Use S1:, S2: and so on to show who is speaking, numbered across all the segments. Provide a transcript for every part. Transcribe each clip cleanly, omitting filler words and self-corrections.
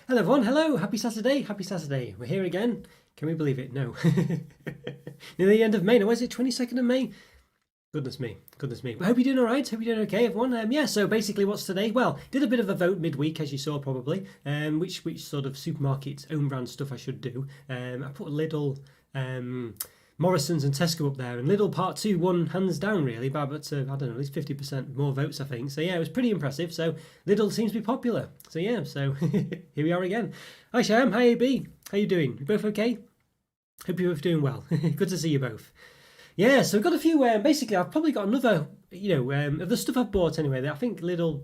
S1: Hello everyone, hello, happy Saturday, happy Saturday. We're here again. Can we believe it? No. Near the end of May, now is it 22nd of May? Goodness me, goodness me. But I hope you're doing alright, hope you're doing okay everyone. Yeah, so basically what's today? Well, did a bit of a vote midweek as you saw probably, which sort of supermarket own brand stuff I should do. I put Lidl, Morrison's and Tesco up there, and Lidl Part 2 won hands down really by about, I don't know, at least 50% more votes I think. So yeah, it was pretty impressive. So Lidl seems to be popular. So yeah, so here we are again. Hi Sham, hi AB, how you doing? You both okay? Hope you're both doing well. Good to see you both. Yeah, so I've got a few, basically I've probably got another, of the stuff I've bought anyway, I think Lidl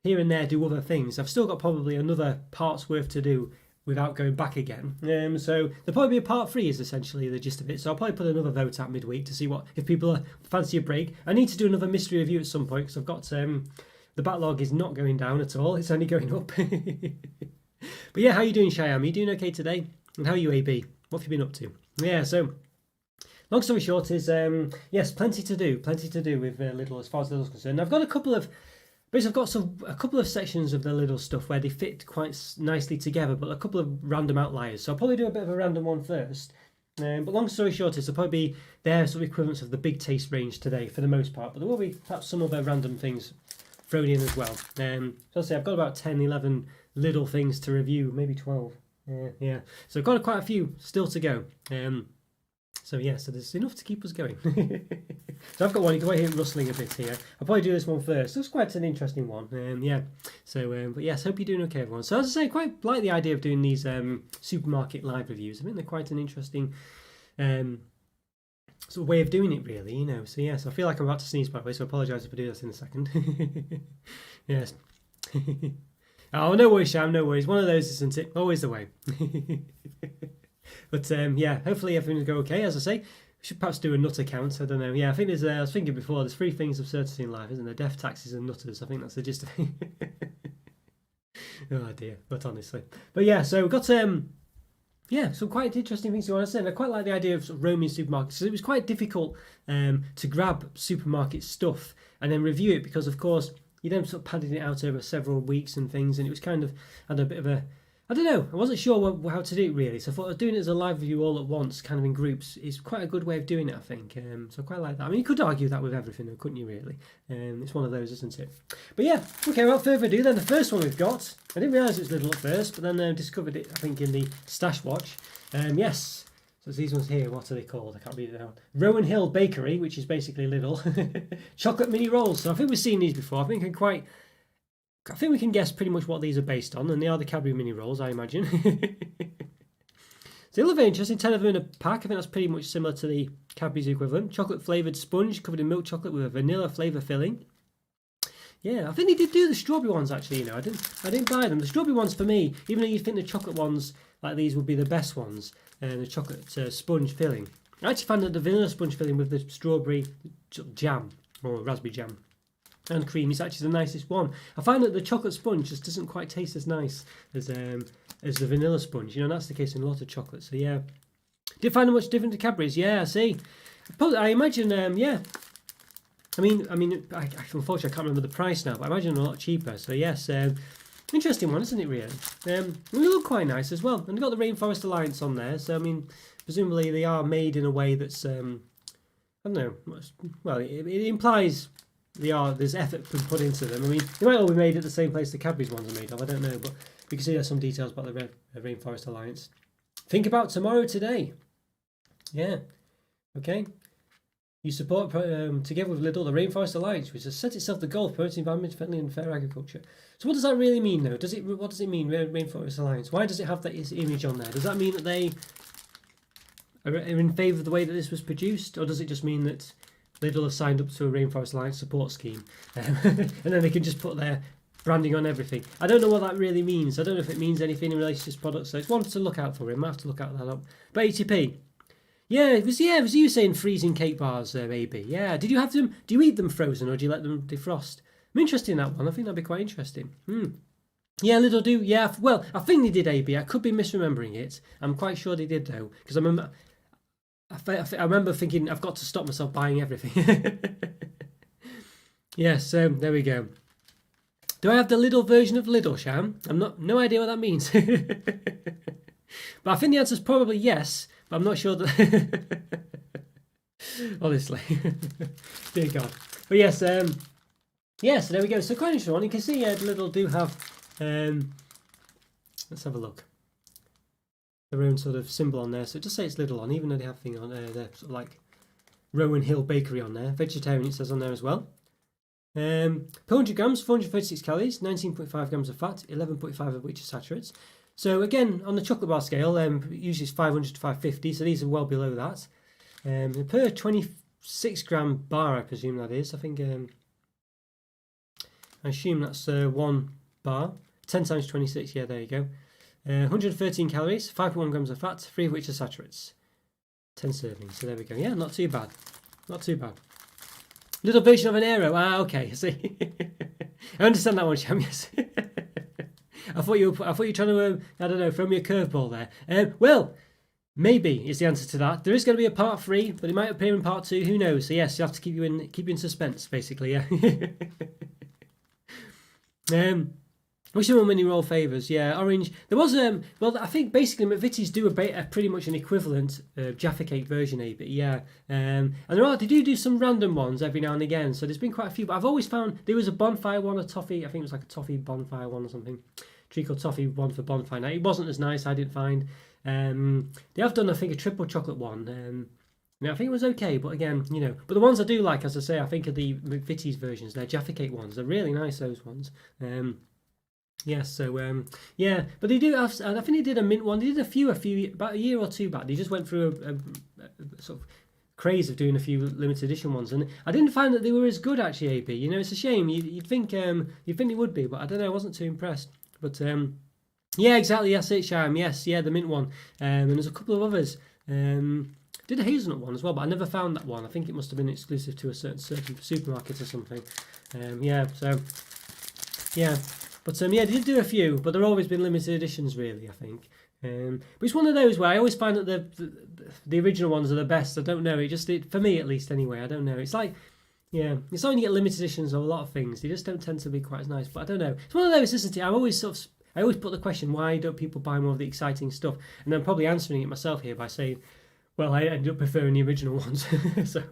S1: here and there do other things. I've still got probably another part's worth to do without going back again. So there'll probably be a part 3 is essentially the gist of it. So I'll probably put another vote out midweek to see what if people fancy a break. I need to do another mystery review at some point because I've got the backlog is not going down at all. It's only going up. But yeah, how are you doing, Shyam? Are you doing okay today? And how are you, AB? What have you been up to? Yeah, so long story short is yes, plenty to do with Lidl as far as Lidl's concerned. I've got a couple of a couple of sections of the Lidl stuff where they fit quite nicely together, but a couple of random outliers. So I'll probably do a bit of a random one first. But long story short is, they'll probably be their sort of equivalents of the big taste range today for the most part. But there will be perhaps some other random things thrown in as well. So I'll say I've got about 10, 11 Lidl things to review, maybe 12. Yeah. So I've got quite a few still to go. So yeah, so there's enough to keep us going. So I've got one, you can hear it rustling a bit here. I'll probably do this one first. It's quite an interesting one. Yeah. So, but yes, hope you're doing okay, everyone. So as I say, quite like the idea of doing these supermarket live reviews. I think they're quite an interesting sort of way of doing it, really, So yes, I feel like I'm about to sneeze, by the way, so I apologise if I do this in a second. Yes. Oh, no worries, Sham, no worries. One of those, isn't it? Always the way. But yeah, hopefully everything's go okay. As I say, we should perhaps do a nutter count. I don't know. Yeah, I think there's. I was thinking before. There's 3 things of certainty in life, isn't there? Death, taxes, and nutters. I think that's the gist of it. Oh dear. But honestly, but yeah. So we've got yeah, some quite interesting things to want to say. And I quite like the idea of, sort of roaming supermarkets. So it was quite difficult to grab supermarket stuff and then review it because, of course, you then sort of padded it out over several weeks and things, and it was kind of had a bit of a. I don't know. I wasn't sure how to do it really, so I thought doing it as a live review all at once, kind of in groups, is quite a good way of doing it. I think. So I quite like that. I mean, you could argue that with everything, though, couldn't you? Really, it's one of those, isn't it? But yeah, okay. Without further ado, then the first one we've got. I didn't realise it was Lidl at first, but then discovered it. I think in the stash watch. Yes. So it's these ones here. What are they called? I can't read it out. Rowan Hill Bakery, which is basically Lidl. Chocolate mini rolls. So I think we've seen these before. I think we can guess pretty much what these are based on, and they are the Cadbury mini rolls, I imagine. So they look very interesting. 10 of them in a pack. I think that's pretty much similar to the Cadbury's equivalent. Chocolate flavoured sponge covered in milk chocolate with a vanilla flavour filling. Yeah, I think they did do the strawberry ones actually. I didn't buy them. The strawberry ones for me, even though you think the chocolate ones like these would be the best ones, and the chocolate sponge filling. I actually found that the vanilla sponge filling with the strawberry jam or raspberry jam and cream is actually the nicest one. I find that the chocolate sponge just doesn't quite taste as nice as the vanilla sponge. And that's the case in a lot of chocolate. So yeah, do you find it much different to Cadbury's? Yeah, I see. I imagine. Yeah. I mean, unfortunately, I can't remember the price now, but I imagine a lot cheaper. So yes, interesting one, isn't it? Really. They look quite nice as well, and they've got the Rainforest Alliance on there. So I mean, presumably they are made in a way that's I don't know. Well, it implies. There's effort put into them. I mean, they might all be made at the same place the Cadbury's ones are made of. I don't know, but we can see there's some details about the Rainforest Alliance. Think about tomorrow today. Yeah. Okay. You support together with Lidl the Rainforest Alliance, which has set itself the goal of promoting environment friendly and fair agriculture. So what does that really mean, though? What does it mean, Rainforest Alliance? Why does it have that image on there? Does that mean that they are in favour of the way that this was produced, or does it just mean that Lidl have signed up to a Rainforest Alliance support scheme, and then they can just put their branding on everything? I don't know what that really means. I don't know if it means anything in relation to this product, so it's one to look out for. We might have to look out that up. But ATP, yeah, it was you saying freezing cake bars, maybe. Yeah, did you have them? Do you eat them frozen or do you let them defrost? I'm interested in that one. I think that'd be quite interesting. Yeah, Lidl do. Yeah, well, I think they did, AB. I could be misremembering it. I'm quite sure they did though, because I remember thinking I've got to stop myself buying everything. Yes, there we go. Do I have the Lidl version of Lidl, Sham? No idea what that means. But I think the answer is probably yes, but I'm not sure that. Honestly, dear God. But yes, so there we go. So quite interesting one. You can see Lidl do have. Let's have a look. Their own sort of symbol on there. So just say it's Lidl on, even though they have thing on there, they're sort of like Rowan Hill Bakery on there. Vegetarian it says on there as well. Per 100 grams, 436 calories, 19.5 grams of fat, 11.5 of which are saturates. So again, on the chocolate bar scale, usually it's 500 to 550, so these are well below that. Per 26 gram bar, I presume that is. I think I assume that's one bar. 10 times 26, yeah, there you go. 113 calories, 5.1 grams of fat, 3 of which are saturates. 10 servings, so there we go. Yeah, not too bad. Not too bad. Little version of an aero. Ah, okay. I see. I understand that one, Sham. Yes. I thought you were trying to, I don't know, throw me a curveball there. Well, maybe is the answer to that. There is going to be a part 3, but it might appear in part 2. Who knows? So yes, you have to keep you in suspense, basically. Yeah. Which of my mini roll favours? Yeah, orange. There was well, I think basically McVitie's do a pretty much an equivalent Jaffa Cake version, but yeah. And they do some random ones every now and again. So there's been quite a few, but I've always found there was a bonfire one, a toffee. I think it was like a toffee bonfire one or something. Treacle toffee one for bonfire night. It wasn't as nice, I didn't find. They have done, I think, a triple chocolate one. I think it was okay, but again, you know. But the ones I do like, as I say, I think are the McVitie's versions. They're Jaffa Cake ones. They're really nice, those ones. Yes, so yeah, but they do have. I think they did a mint one. They did a few about a year or two back. They just went through a sort of craze of doing a few limited edition ones, and I didn't find that they were as good actually. AB, you know, it's a shame. You'd think they would be, but I don't know. I wasn't too impressed. But yeah, exactly. That's it, Sham. Yes, yeah, the mint one, and there's a couple of others. Did a hazelnut one as well, but I never found that one. I think it must have been exclusive to a certain supermarket or something. Yeah, so yeah. But yeah, they did do a few, but they've always been limited editions, really, I think. But it's one of those where I always find that the original ones are the best. I don't know. For me at least, anyway. I don't know. It's like, yeah, it's like when you get limited editions of a lot of things. They just don't tend to be quite as nice. But I don't know. It's one of those, isn't it? I always put the question, why don't people buy more of the exciting stuff? And I'm probably answering it myself here by saying, well, I end up preferring the original ones. So,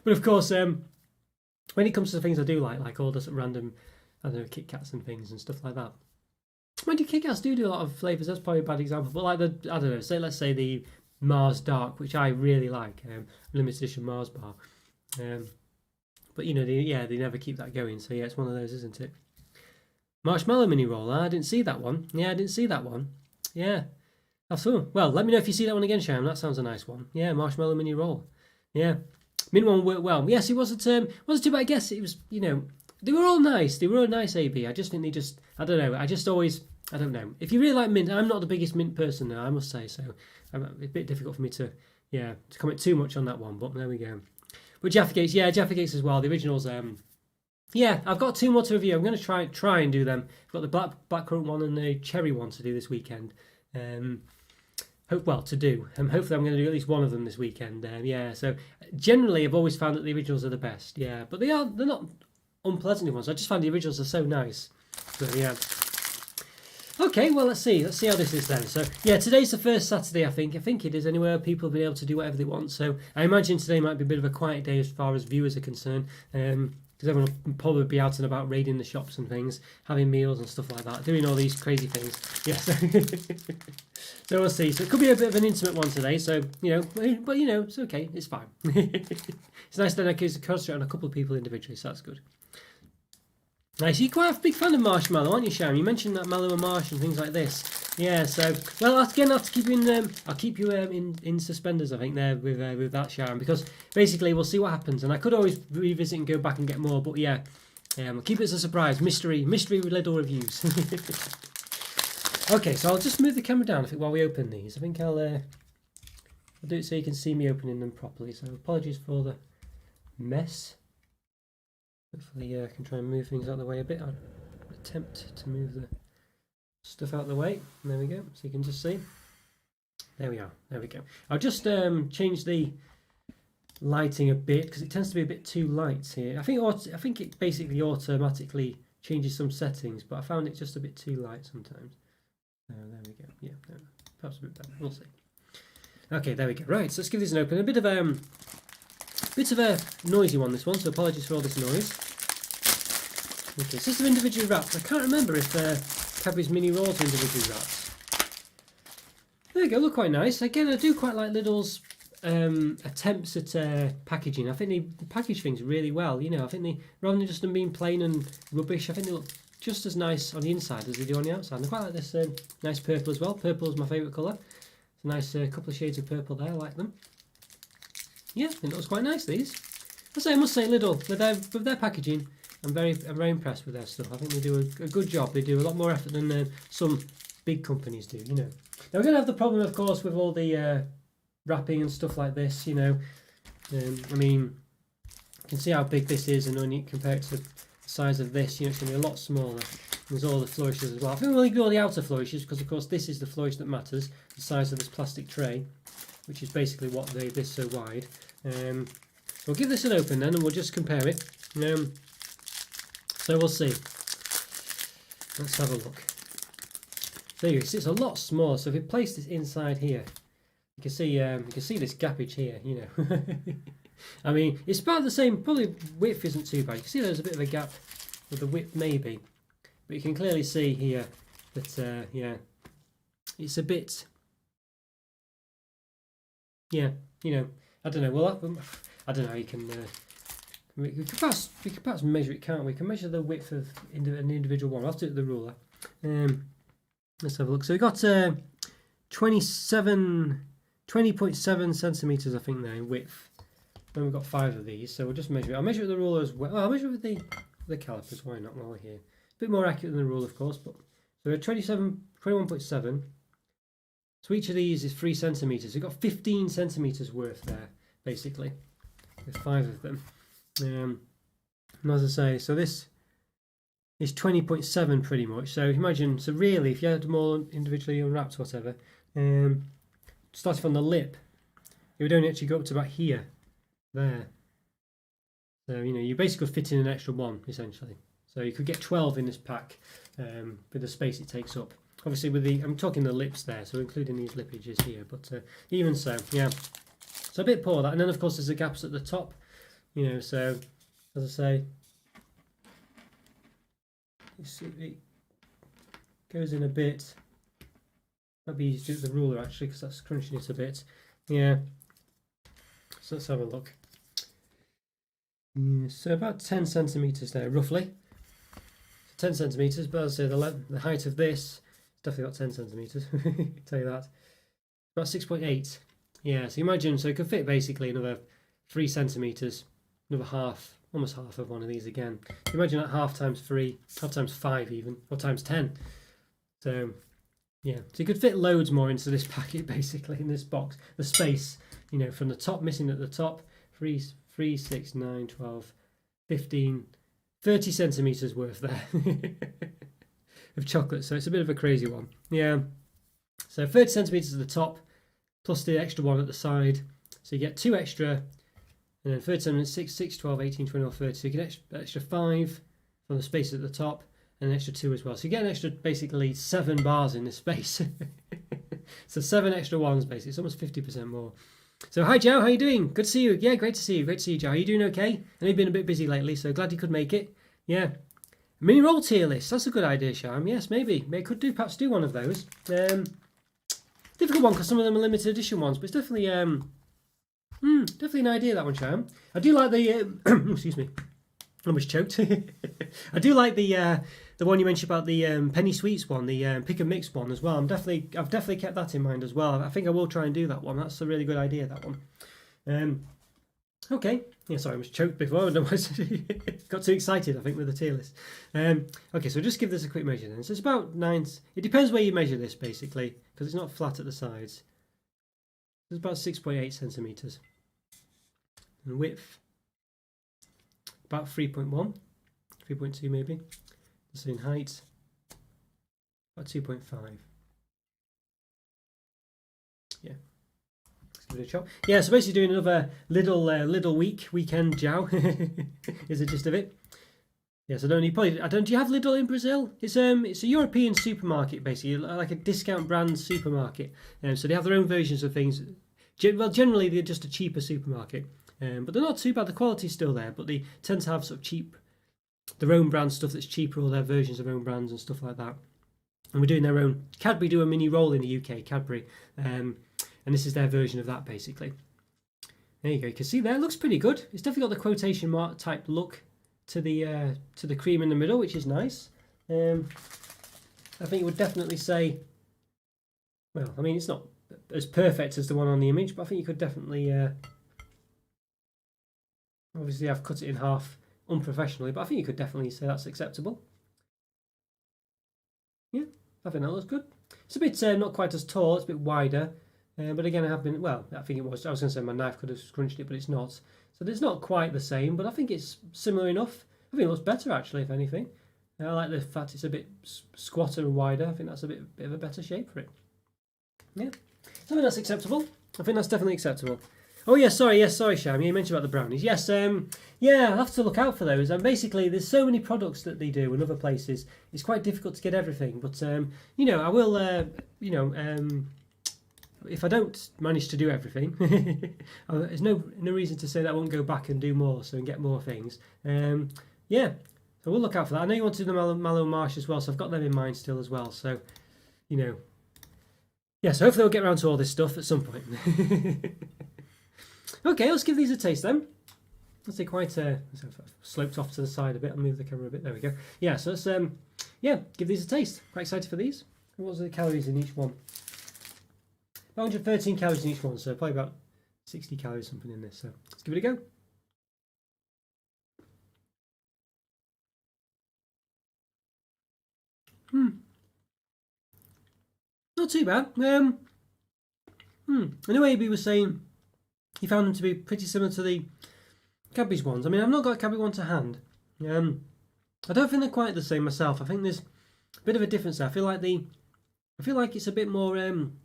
S1: but of course, when it comes to the things I do like all the random, I don't know, Kit Kats and things and stuff like that. Mind you, Kit Kats do a lot of flavours. That's probably a bad example. But like I don't know, let's say the Mars Dark, which I really like, limited edition Mars bar. But you know, they never keep that going. So yeah, it's one of those, isn't it? Marshmallow mini roll. I didn't see that one. Yeah, I didn't see that one. Yeah. Well, let me know if you see that one again, Sham. That sounds a nice one. Yeah, marshmallow mini roll. Yeah. Min one worked well. Yes, it wasn't too bad. I guess it was, you know, they were all nice. They were all nice, AB. I just think I don't know. I don't know. If you really like mint, I'm not the biggest mint person now, I must say. So it's a bit difficult for me to comment too much on that one. But there we go. But Jaffa Cakes, yeah, Jaffa Cakes as well. The originals, yeah, I've got 2 more to review. I'm going to try and do them. I've got the blackcurrant one and the cherry one to do this weekend. Hopefully I'm going to do at least one of them this weekend. Yeah, so generally I've always found that the originals are the best. Yeah, but they're not unpleasant ones. I just find the originals are so nice. So yeah. Okay, well let's see how this is then. So yeah, today's the first Saturday. I think it is anywhere people will be able to do whatever they want. So I imagine today might be a bit of a quiet day as far as viewers are concerned. Because everyone will probably be out and about raiding the shops and things, having meals and stuff like that, doing all these crazy things. Yeah, so we'll see. So it could be a bit of an intimate one today. So you know, but you know, it's okay. It's fine. It's nice that I can concentrate on a couple of people individually. So that's good. Nice. You're quite a big fan of marshmallow, aren't you, Sharon? You mentioned that mallow and marsh and things like this. Yeah. So, well, again, I'll have to keep you in. I'll keep you in suspenders, I think, there with that, Sharon, because basically we'll see what happens, and I could always revisit and go back and get more, but yeah, we'll keep it as a surprise, mystery with Lidl reviews. Okay, so I'll just move the camera down while we open these. I think I'll do it so you can see me opening them properly. So apologies for the mess. Hopefully I can try and move things out of the way a bit. I'll attempt to move the stuff out of the way. There we go. So you can just see. There we are. There we go. I'll just change the lighting a bit because it tends to be a bit too light here. I think it basically automatically changes some settings, but I found it just a bit too light sometimes. There we go. Yeah, no, perhaps a bit better. We'll see. Okay, there we go. Right, so let's give this an open. A bit of a noisy one, this one, so apologies for all this noise. Okay, system individually wrapped. I can't remember if Cadbury's mini rolls are individually wrapped. There we go, look quite nice. Again, I do quite like Lidl's attempts at packaging. I think they package things really well. You know, I think they, rather than just them being plain and rubbish, I think they look just as nice on the inside as they do on the outside. And I quite like this nice purple as well. Purple is my favourite colour. It's a nice couple of shades of purple there, I like them. Yeah, I think it looks quite nice, these. I must say, Lidl, with their packaging, I'm very impressed with their stuff. I think they do a good job. They do a lot more effort than some big companies do, you know. Now, we're going to have the problem, of course, with all the wrapping and stuff like this, you know. I mean, you can see how big this is, and when you compare it to the size of this, you know, it's going to be a lot smaller. There's all the flourishes as well. I think we'll ignore the outer flourishes because, of course, this is the flourish that matters, the size of this plastic tray, which is basically what this so wide. We'll give this an open then, and we'll just compare it. So we'll see. Let's have a look. There you go. It's a lot smaller. So if we place this inside here, you can see this gappage here. You know, I mean, it's about the same. Probably width isn't too bad. You can see there's a bit of a gap with the width maybe, but you can clearly see here that yeah, it's a bit. Yeah, you know, I don't know. Well, I don't know how you can. We can perhaps measure it, can't we? We can measure the width of an individual one. I'll have to do it with the ruler. Let's have a look. So we got 20.7 centimeters, I think, there in width. Then we've got 5 of these, so we'll just measure it. I'll measure it with the ruler as well. I'll measure it with the calipers. Why not? While we're here, a bit more accurate than the rule, of course. But so we're 21.7. So each of these is 3 centimeters. We've got 15 centimeters worth there, basically, with 5 of them. And as I say, so this is 20.7 pretty much. So imagine, so really, if you had them all individually unwrapped or whatever, starting from the lip, it would only actually go up to about here, there. So, you know, you basically fit in an extra 1, essentially. So you could get 12 in this pack with the space it takes up. Obviously, with I'm talking the lips there, so including these lip edges here, but even so, yeah. So a bit poor that, and then of course there's the gaps at the top, you know. So as I say, it goes in a bit. Might be easy to do with the ruler actually, because that's crunching it a bit. Yeah. So let's have a look. Yeah, so about 10 centimeters there, roughly. 10 centimeters, but as I say, the height of this. Definitely got 10 centimeters. Tell you that. About 6.8. Yeah, so imagine, so it could fit basically another 3 centimeters, another half, almost half of one of these again. Imagine that half times 3, half times 5 even, or times 10. So yeah, so you could fit loads more into this packet basically, in this box. The space, you know, from the top, missing at the top, 3, 6, 9, 12, 15, 30 centimeters worth there. Of chocolate, so it's a bit of a crazy one. Yeah, so 30 centimeters at the top plus the extra 1 at the side, so you get 2 extra, and then 30 centimeters, 6, 12, 18, 20, 30, so you get extra 5 from the space at the top, and an extra 2 as well, so you get an extra basically 7 bars in this space. So 7 extra ones basically. It's almost 50% more. So hi Joe, how you doing? Good to see you. Yeah, great to see you, Joe. Are you doing okay? I know you've been a bit busy lately, so glad you could make it. Yeah. Mini roll tier list. That's a good idea, Sharm. Yes, maybe. Maybe could do perhaps do one of those. Difficult one because some of them are limited edition ones, but it's definitely definitely an idea, that one, Sharm. I do like the excuse me, I almost choked. I do like the one you mentioned about the penny sweets one, the pick and mix one as well. I've definitely kept that in mind as well. I think I will try and do that one. That's a really good idea, that one. Okay. Yeah, sorry, I was choked before. Got too excited, I think, with the tier list. Okay, so just give this a quick measure then. So it's about 9. It depends where you measure this, basically, because it's not flat at the sides. It's about 6.8 centimeters. And width, about 3.1, 3.2 maybe. So in height, about 2.5. Yeah. Yeah, so basically doing another Lidl weekend Jow is the gist of it. Yes, I don't. You probably. I don't. Do you have Lidl in Brazil? It's a European supermarket basically, like a discount brand supermarket. So they have their own versions of things. Well, generally they're just a cheaper supermarket, but they're not too bad. The quality's still there, but they tend to have sort of cheap, their own brand stuff that's cheaper, or their versions of own brands and stuff like that. And we're doing their own. Cadbury do a mini roll in the UK, Cadbury, and this is their version of that basically. There you go. You can see there. It looks pretty good. It's definitely got the quotation mark type look to the cream in the middle, which is nice. I think it would definitely say, well, I mean, it's not as perfect as the one on the image, but I think you could definitely, obviously I've cut it in half unprofessionally, but I think you could definitely say that's acceptable. Yeah, I think that looks good. It's a bit not quite as tall, it's a bit wider, but again, I have been, well, I think it was, I was going to say my knife could have scrunched it, but it's not. So it's not quite the same, but I think it's similar enough. I think it looks better actually, if anything. I like the fact it's a bit squatter and wider. I think that's a bit of a better shape for it. Yeah, so I think that's acceptable. I think that's definitely acceptable. Oh yeah, sorry, Sham. You mentioned about the brownies. Yes, yeah, I'll have to look out for those. And basically, there's so many products that they do in other places. It's quite difficult to get everything. But you know, I will. You know, if I don't manage to do everything, there's no reason to say that I won't go back and do more, so and get more things. Yeah, so we'll look out for that. I know you want to do the Mallow Marsh as well, so I've got them in mind still as well. So, you know, yeah, so hopefully we'll get around to all this stuff at some point. Okay, let's give these a taste then. Let's see, quite sloped off to the side a bit. I'll move the camera a bit. There we go. Yeah, so let's yeah, give these a taste. Quite excited for these. What's the calories in each one? 113 calories in each one, so probably about 60 calories something in this. So let's give it a go. Not too bad. I know AB was saying he found them to be pretty similar to the Cadbury's ones. I mean, I've not got a Cadbury one to hand. I don't think they're quite the same myself. I think there's a bit of a difference there. I feel like it's a bit more. I don't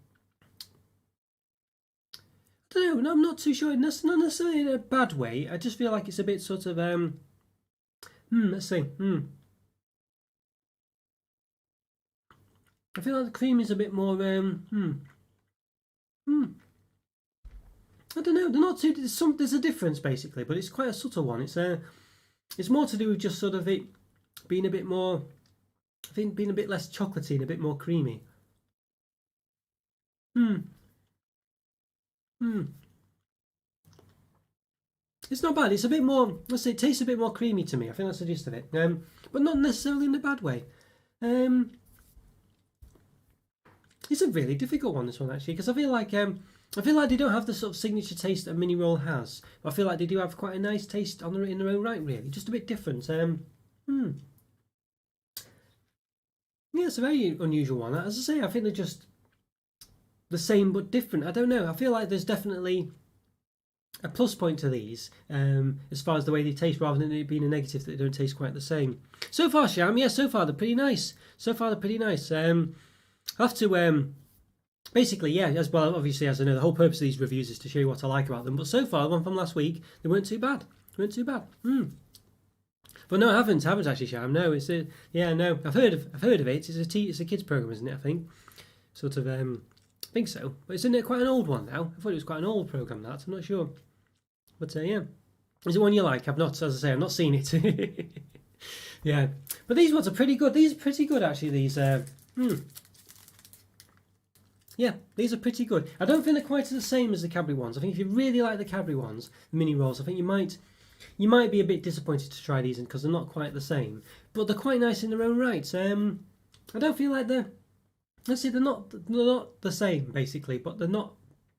S1: know. No, I'm not too sure. Not necessarily in a bad way. I just feel like it's a bit sort of. Let's see. I feel like the cream is a bit more. I don't know. They're not too. There's a difference basically, but it's quite a subtle one. It's more to do with just sort of it being a bit more. I think being a bit less chocolatey and a bit more creamy. It's not bad. It's a bit more. Let's say it tastes a bit more creamy to me. I think that's the gist of it. But not necessarily in a bad way. It's a really difficult one, this one actually, because I feel like they don't have the sort of signature taste that a mini roll has. But I feel like they do have quite a nice taste in their own right, really. Just a bit different. Yeah, it's a very unusual one. As I say, I think they're just the same but different. I don't know. I feel like there's definitely a plus point to these as far as the way they taste, rather than it being a negative that they don't taste quite the same. So far, Sham, yeah, so far they're pretty nice. I'll have to basically, yeah, as well, obviously, as I know, the whole purpose of these reviews is to show you what I like about them. But so far, the one from last week, they weren't too bad. But no, I haven't actually, Sham. No, no, I've heard of it. It's a kids program, isn't it? I think, sort of, I think so. But isn't it quite an old one now? I thought it was quite an old program. That I'm not sure. But yeah, is it one you like? I've not, as I say, I've not seen it. Yeah, but these ones are pretty good. These are pretty good actually. These. Yeah, these are pretty good. I don't think they're quite the same as the Cadbury ones. I think if you really like the Cadbury ones, the mini rolls, I think you might be a bit disappointed to try these because they're not quite the same. But they're quite nice in their own right. I don't feel like they're not the same basically, but they're not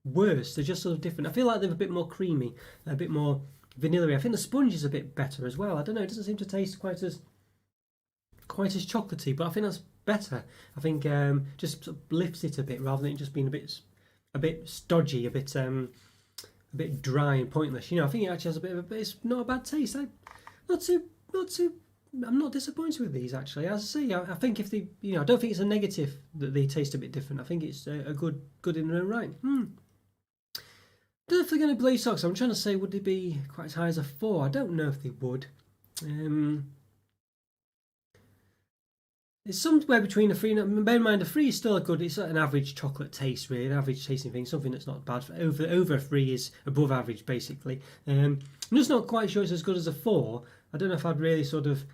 S1: worse. They're just sort of different. I feel like they're a bit more creamy, a bit more vanilla-y. I think the sponge is a bit better as well. I don't know. It doesn't seem to taste quite as chocolatey, but I think that's better. I think just sort of lifts it a bit rather than it just being a bit stodgy, a bit dry and pointless. You know, I think it actually has a bit of a. It's not a bad taste. Not too. I'm not disappointed with these actually. As I say, I think if they, you know, I don't think it's a negative that they taste a bit different. I think it's a good in their own right. Don't know if they're going to blaze socks. I'm trying to say, would they be quite as high as a 4? I don't know if they would. It's somewhere between a free. Bear in mind, a free is still a good. It's an average chocolate taste, really, an average tasting thing. Something that's not bad. Over a free is above average, basically. I'm just not quite sure it's as good as a 4. I don't know if I'd really sort of,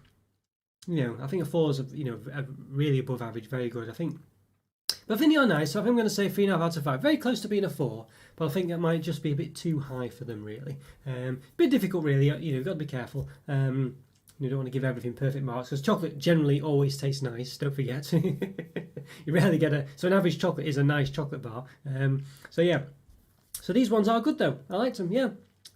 S1: I think a 4 is a really above average, very good. I think. But I think they are nice, so I think I'm going to say 3.5 out of 5. Very close to being a 4, but I think that might just be a bit too high for them, really. Bit difficult, really. You've got to be careful. You don't want to give everything perfect marks, because chocolate generally always tastes nice, don't forget. You rarely get so an average chocolate is a nice chocolate bar. So yeah. So these ones are good, though. I liked them, yeah.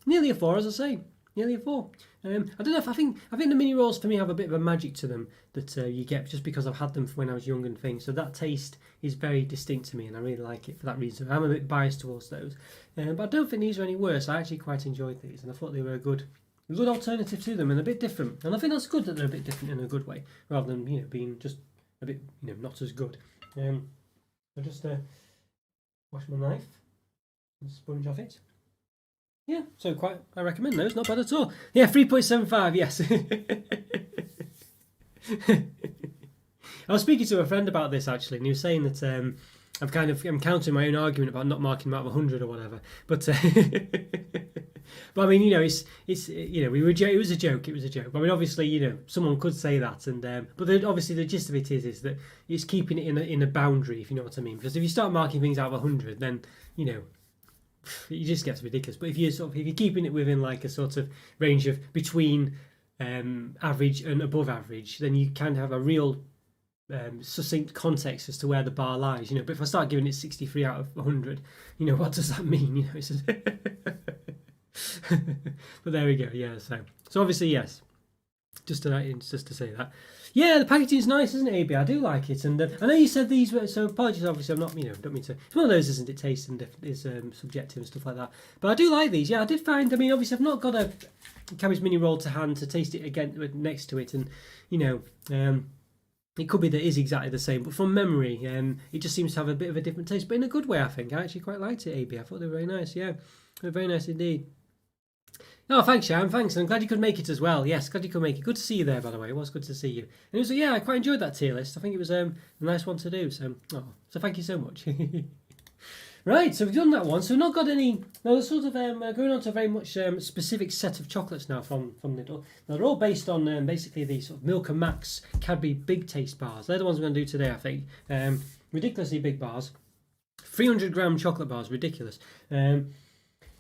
S1: Nearly a 4, as I say. Nearly a 4. I don't know if I think the mini rolls for me have a bit of a magic to them that you get just because I've had them when I was young and things. So that taste is very distinct to me, and I really like it for that reason. I'm a bit biased towards those, but I don't think these are any worse. I actually quite enjoyed these, and I thought they were a good alternative to them and a bit different. And I think that's good that they're a bit different in a good way, rather than being just a bit not as good. I just wash my knife and sponge off it. Yeah, so I recommend those, not bad at all. Yeah, 3.75, yes. I was speaking to a friend about this actually, and he was saying that I'm countering my own argument about not marking them out of 100 or whatever. But but I mean, it was a joke. It was a joke. But I mean, obviously, someone could say that, and but obviously the gist of it is that it's keeping it in a boundary, if you know what I mean. Because if you start marking things out of 100, then it just gets ridiculous. But if you're keeping it within like a sort of range of between average and above average, then you can have a real succinct context as to where the bar lies. But if I start giving it 63 out of 100, what does that mean? But there we go. Yeah. So obviously yes. Just to say that. Yeah, the packaging's nice, isn't it, AB? I do like it, and I know you said these were. So apologies, obviously, I'm not. Don't mean to. It's one of those, isn't it? Taste and is subjective and stuff like that. But I do like these. Yeah, I did find. I mean, obviously, I've not got a cabbage mini roll to hand to taste it again next to it, and it could be that it is exactly the same, but from memory, it just seems to have a bit of a different taste, but in a good way. I think I actually quite liked it, AB. I thought they were very nice. Yeah, they were very nice indeed. Oh, thanks, Sharon. Thanks. I'm glad you could make it as well. Yes, glad you could make it. Good to see you there, by the way. It was good to see you. And it was, I quite enjoyed that tier list. I think it was a nice one to do. So thank you so much. Right, so we've done that one. So we've not got any. Now, we're sort of going on to a very much specific set of chocolates now from Lidl. Now, they're all based on basically the sort of Milk and Max Cadbury Big Taste bars. They're the ones we're going to do today, I think. Ridiculously big bars. 300-gram chocolate bars, ridiculous. Now,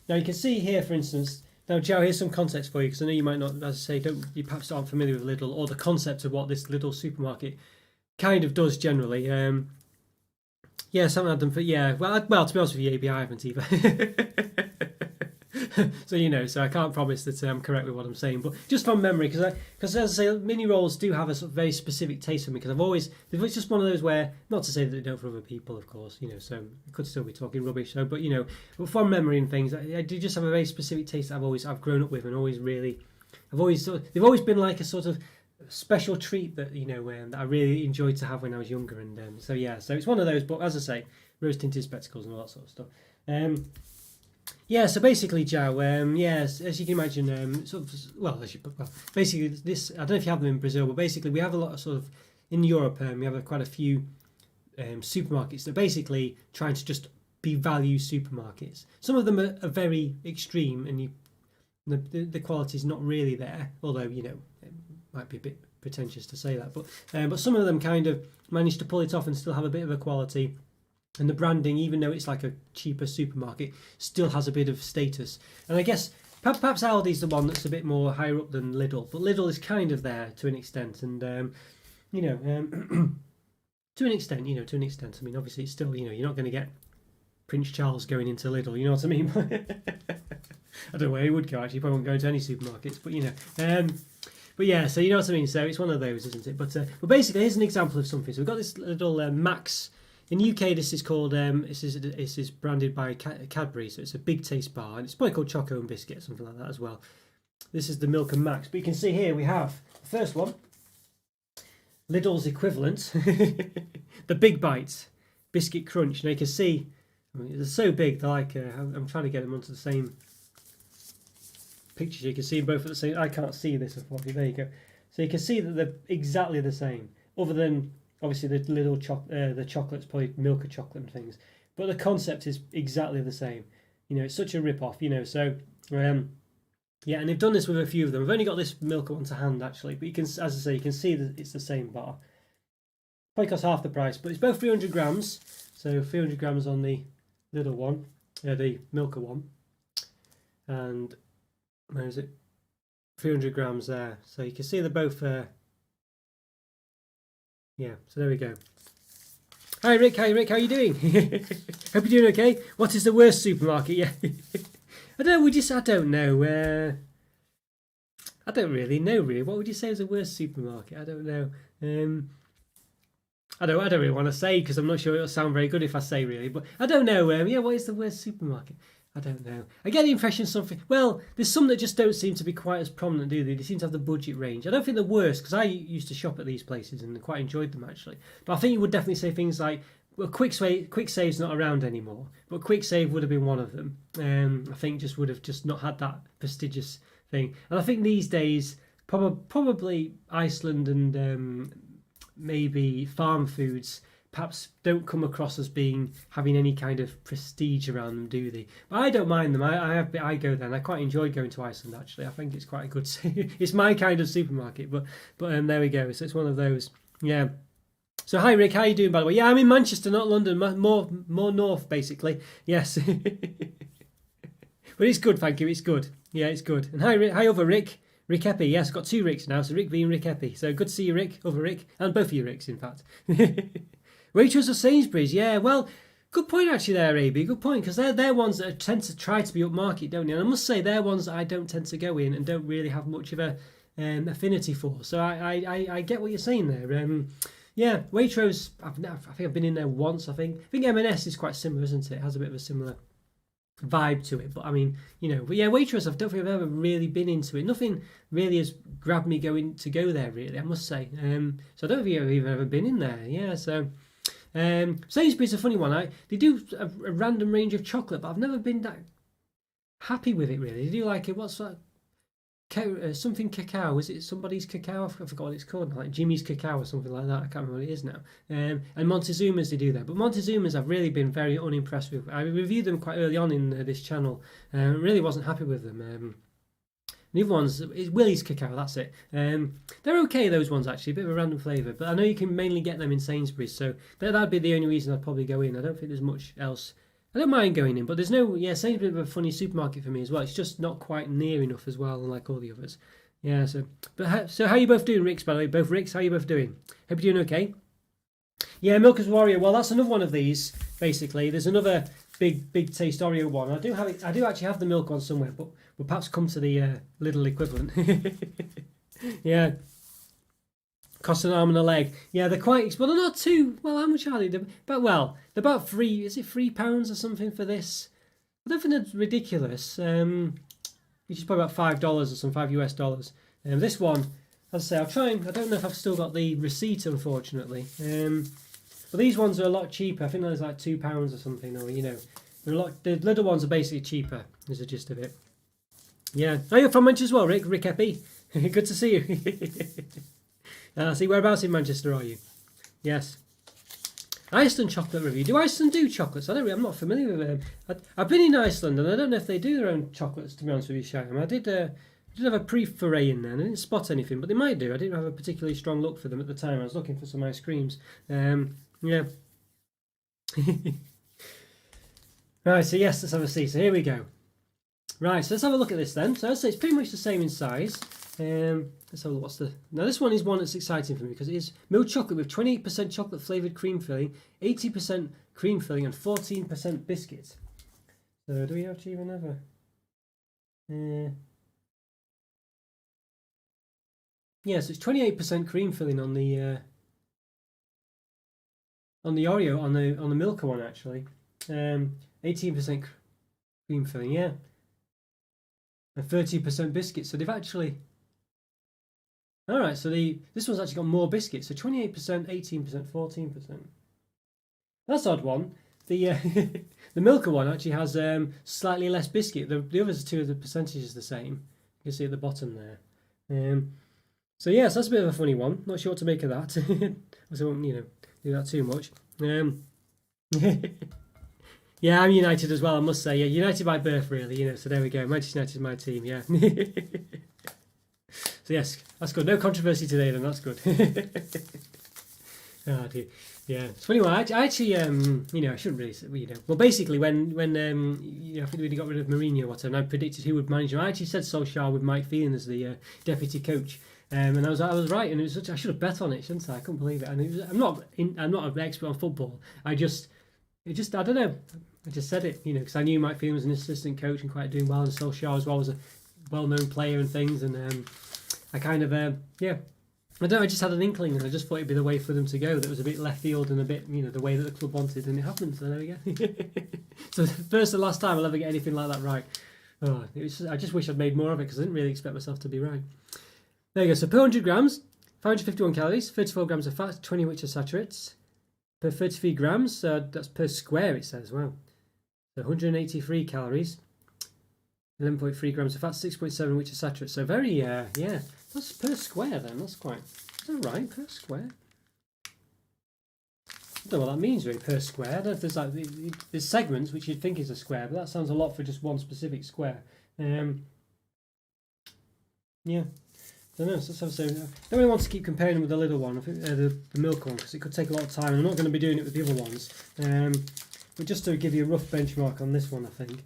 S1: you can see here, for instance. Now, Joe, here's some context for you, because I know you might not, as I say, you perhaps aren't familiar with Lidl or the concept of what this Lidl supermarket kind of does generally. Yes, I haven't had them for, well, to be honest with you, AB, I haven't either. So, so I can't promise that I'm correct with what I'm saying, but just from memory, because as I say, mini rolls do have a sort of very specific taste for me, because it's just one of those where, not to say that they don't for other people, of course, so I could still be talking rubbish, so, but, but from memory and things, I do just have a very specific taste that I've grown up with, and they've always been like a sort of special treat that, that I really enjoyed to have when I was younger, and so it's one of those, but as I say, rose tinted spectacles and all that sort of stuff. Yeah, so basically, Joe, as you can imagine, basically this, I don't know if you have them in Brazil, but basically we have a lot of sort of, in Europe, we have quite a few supermarkets that are basically trying to just be value supermarkets. Some of them are very extreme, and the quality is not really there, although, it might be a bit pretentious to say that, but some of them kind of manage to pull it off and still have a bit of a quality. And the branding, even though it's like a cheaper supermarket, still has a bit of status. And I guess perhaps Aldi's the one that's a bit more higher up than Lidl, but Lidl is kind of there to an extent. And to an extent. I mean, obviously, it's still, you're not going to get Prince Charles going into Lidl. You know what I mean? I don't know where he would go. Actually, he probably won't go into any supermarkets. But But yeah, so you know what I mean. So it's one of those, isn't it? But basically, here's an example of something. So we've got this little Max. In the UK, this is called, this is branded by Cadbury, so it's a big taste bar, and it's probably called Choco and Biscuit, something like that as well. This is the Milk and Max, but you can see here we have the first one, Lidl's equivalent, the Big Bite Biscuit Crunch. Now you can see, they're so big, they're like, I'm trying to get them onto the same pictures. You can see them both at the same, I can't see this, unfortunately, there you go. So you can see that they're exactly the same, other than Obviously, the the chocolate's probably milk of chocolate and things, but the concept is exactly the same. You know, it's such a rip off. You know, so yeah, and they've done this with a few of them. I've only got this milk one to hand actually, but you can, as I say, you can see that it's the same bar. Probably costs half the price, but it's both 300 grams. So 300 grams on the little one, the Milka one, and where is it? 300 grams there. So you can see they're both. Yeah. So there we go. Hi Rick. How are you doing? Hope you're doing okay. What is the worst supermarket? Yeah. I don't know. I don't know. I don't really know. Really, what would you say is the worst supermarket? I don't know. I don't really want to say because I'm not sure it'll sound very good if I say really, but I don't know. Yeah, what is the worst supermarket? I don't know. I get the impression something. Well, there's some that just don't seem to be quite as prominent, do they? They seem to have the budget range. I don't think the worst because I used to shop at these places and quite enjoyed them actually. But I think you would definitely say things like, well, Quick Save's not around anymore, but Quick Save would have been one of them. I think just would have just not had that prestigious thing. And I think these days probably Iceland and maybe farm foods perhaps don't come across as having any kind of prestige around them, do they? But I don't mind them. I go there and I quite enjoy going to Iceland actually. I think it's quite a good it's my kind of supermarket, but there we go. So it's one of those. Yeah. So hi Rick, how you doing by the way? Yeah, I'm in Manchester, not London, more north basically. Yes. But it's good, thank you. It's good. Yeah, it's good. And hi over Rick. Rick Eppy, yes, I've got two Ricks now, so Rick B and Rick Eppy. So good to see you, Rick, over Rick, and both of you Ricks, in fact. Waitrose of Sainsbury's, yeah, well, good point actually there, AB, good point, because they're ones that tend to try to be upmarket, don't they? And I must say, they're ones that I don't tend to go in and don't really have much of a affinity for. So I get what you're saying there. Yeah, Waitrose, I think I've been in there once, I think. I think M&S is quite similar, isn't it? It has a bit of a similar vibe to it, but I mean, you know, but yeah, Waitrose, I don't think I've ever really been into it. Nothing really has grabbed me to go there, really, I must say. So I don't think I've even ever been in there. Yeah, so Sainsbury's a funny one. They do a random range of chocolate, but I've never been that happy with it, really. They do like it. What's that? Something cacao. Is it somebody's cacao? I forgot what it's called. Like Jimmy's cacao or something like that. I can't remember what it is now. And Montezuma's, they do that. But Montezuma's I've really been very unimpressed with. I reviewed them quite early on in this channel. Really wasn't happy with them. The other ones, it's Willie's cacao, that's it. They're okay, those ones actually, a bit of a random flavour. But I know you can mainly get them in Sainsbury's, so that'd be the only reason I'd probably go in. I don't think there's much else. I don't mind going in, but there's no, yeah, Sainsbury's is a funny supermarket for me as well. It's just not quite near enough as well, unlike all the others. Yeah, so how are you both doing, Ricks, by the way? Both Ricks, how are you both doing? Hope you're doing okay. Yeah, Milka's Warrior. Well, that's another one of these, basically. There's another big taste Oreo one. I do actually have the milk one somewhere, but we'll perhaps come to the Lidl equivalent. Yeah. Cost an arm and a leg. Yeah, they're quite. Well, they're not too. Well, how much are they? They're about £3. Is it £3 or something for this? I don't think they're ridiculous. Which is probably about $5 or some $5 US. This one, as I say, I'll try and. I don't know if I've still got the receipt, unfortunately. But these ones are a lot cheaper. I think there's like £2 or something, or you know, they're a lot. The little ones are basically cheaper. Is the gist of it. Yeah. Are you from Manchester as well, Rick? Rick Eppy. Good to see you. See, whereabouts in Manchester are you? Yes. Iceland chocolate review. Do Iceland do chocolates? I'm not familiar with them. I've been in Iceland and I don't know if they do their own chocolates, to be honest with you, Sham. I did have a pre-foray in there and I didn't spot anything, but they might do. I didn't have a particularly strong look for them at the time. I was looking for some ice creams. Yeah. Right, so yes, let's have a see. So here we go. Right, so let's have a look at this then. So I'd say it's pretty much the same in size. Let's have a look. Now this one is one that's exciting for me because it is milk chocolate with 28% chocolate flavoured cream filling, 80% cream filling, and 14% biscuit. So do we actually even have a? Yeah, so it's 28% cream filling on the Oreo on the Milka one actually. 18% cream filling, yeah, and 30% biscuit. So they've actually. All right, so this one's actually got more biscuits. So 28%, 18%, 14%. That's odd one. The the Milka one actually has slightly less biscuit. The others two of the percentages the same. You can see at the bottom there. So yes, that's a bit of a funny one. Not sure what to make of that. I won't, do that too much. Yeah, I'm United as well, I must say. Yeah, United by birth, really. So there we go. Manchester United is my team. Yeah. So yes, that's good. No controversy today, then. That's good. Oh dear. Yeah, it's funny. Well, I actually, I shouldn't really, Well, basically, when I think we got rid of Mourinho, or whatever, and I predicted who would manage him. I actually said Solskjaer with Mike Phelan as the deputy coach. And I was right, and I should have bet on it, shouldn't I? I couldn't believe it. And I'm not an expert on football. I don't know. I just said it, because I knew Mike Phelan was an assistant coach and quite doing well, and Solskjaer as well was a well-known player and things. And I kind of, I just had an inkling, and I just thought it'd be the way for them to go. That was a bit left field and a bit, the way that the club wanted, and it happened. So there we go. So first and last time I'll ever get anything like that right. Oh, I just wish I'd made more of it because I didn't really expect myself to be right. There you go. So per 100 grams, 551 calories, 34 grams of fat, 20 which are saturates. Per 33 grams, that's per square it says, wow. So 183 calories, 11.3 grams of fat, 6.7 which are saturates. So very, that's per square then. That's quite, is that right, per square? I don't know what that means really, per square. I don't know if there's segments which you'd think is a square, but that sounds a lot for just one specific square. Yeah. I don't know, so I don't really want to keep comparing them with the Lidl one, I think the milk one, because it could take a lot of time. I'm not going to be doing it with the other ones, but just to give you a rough benchmark on this one, I think.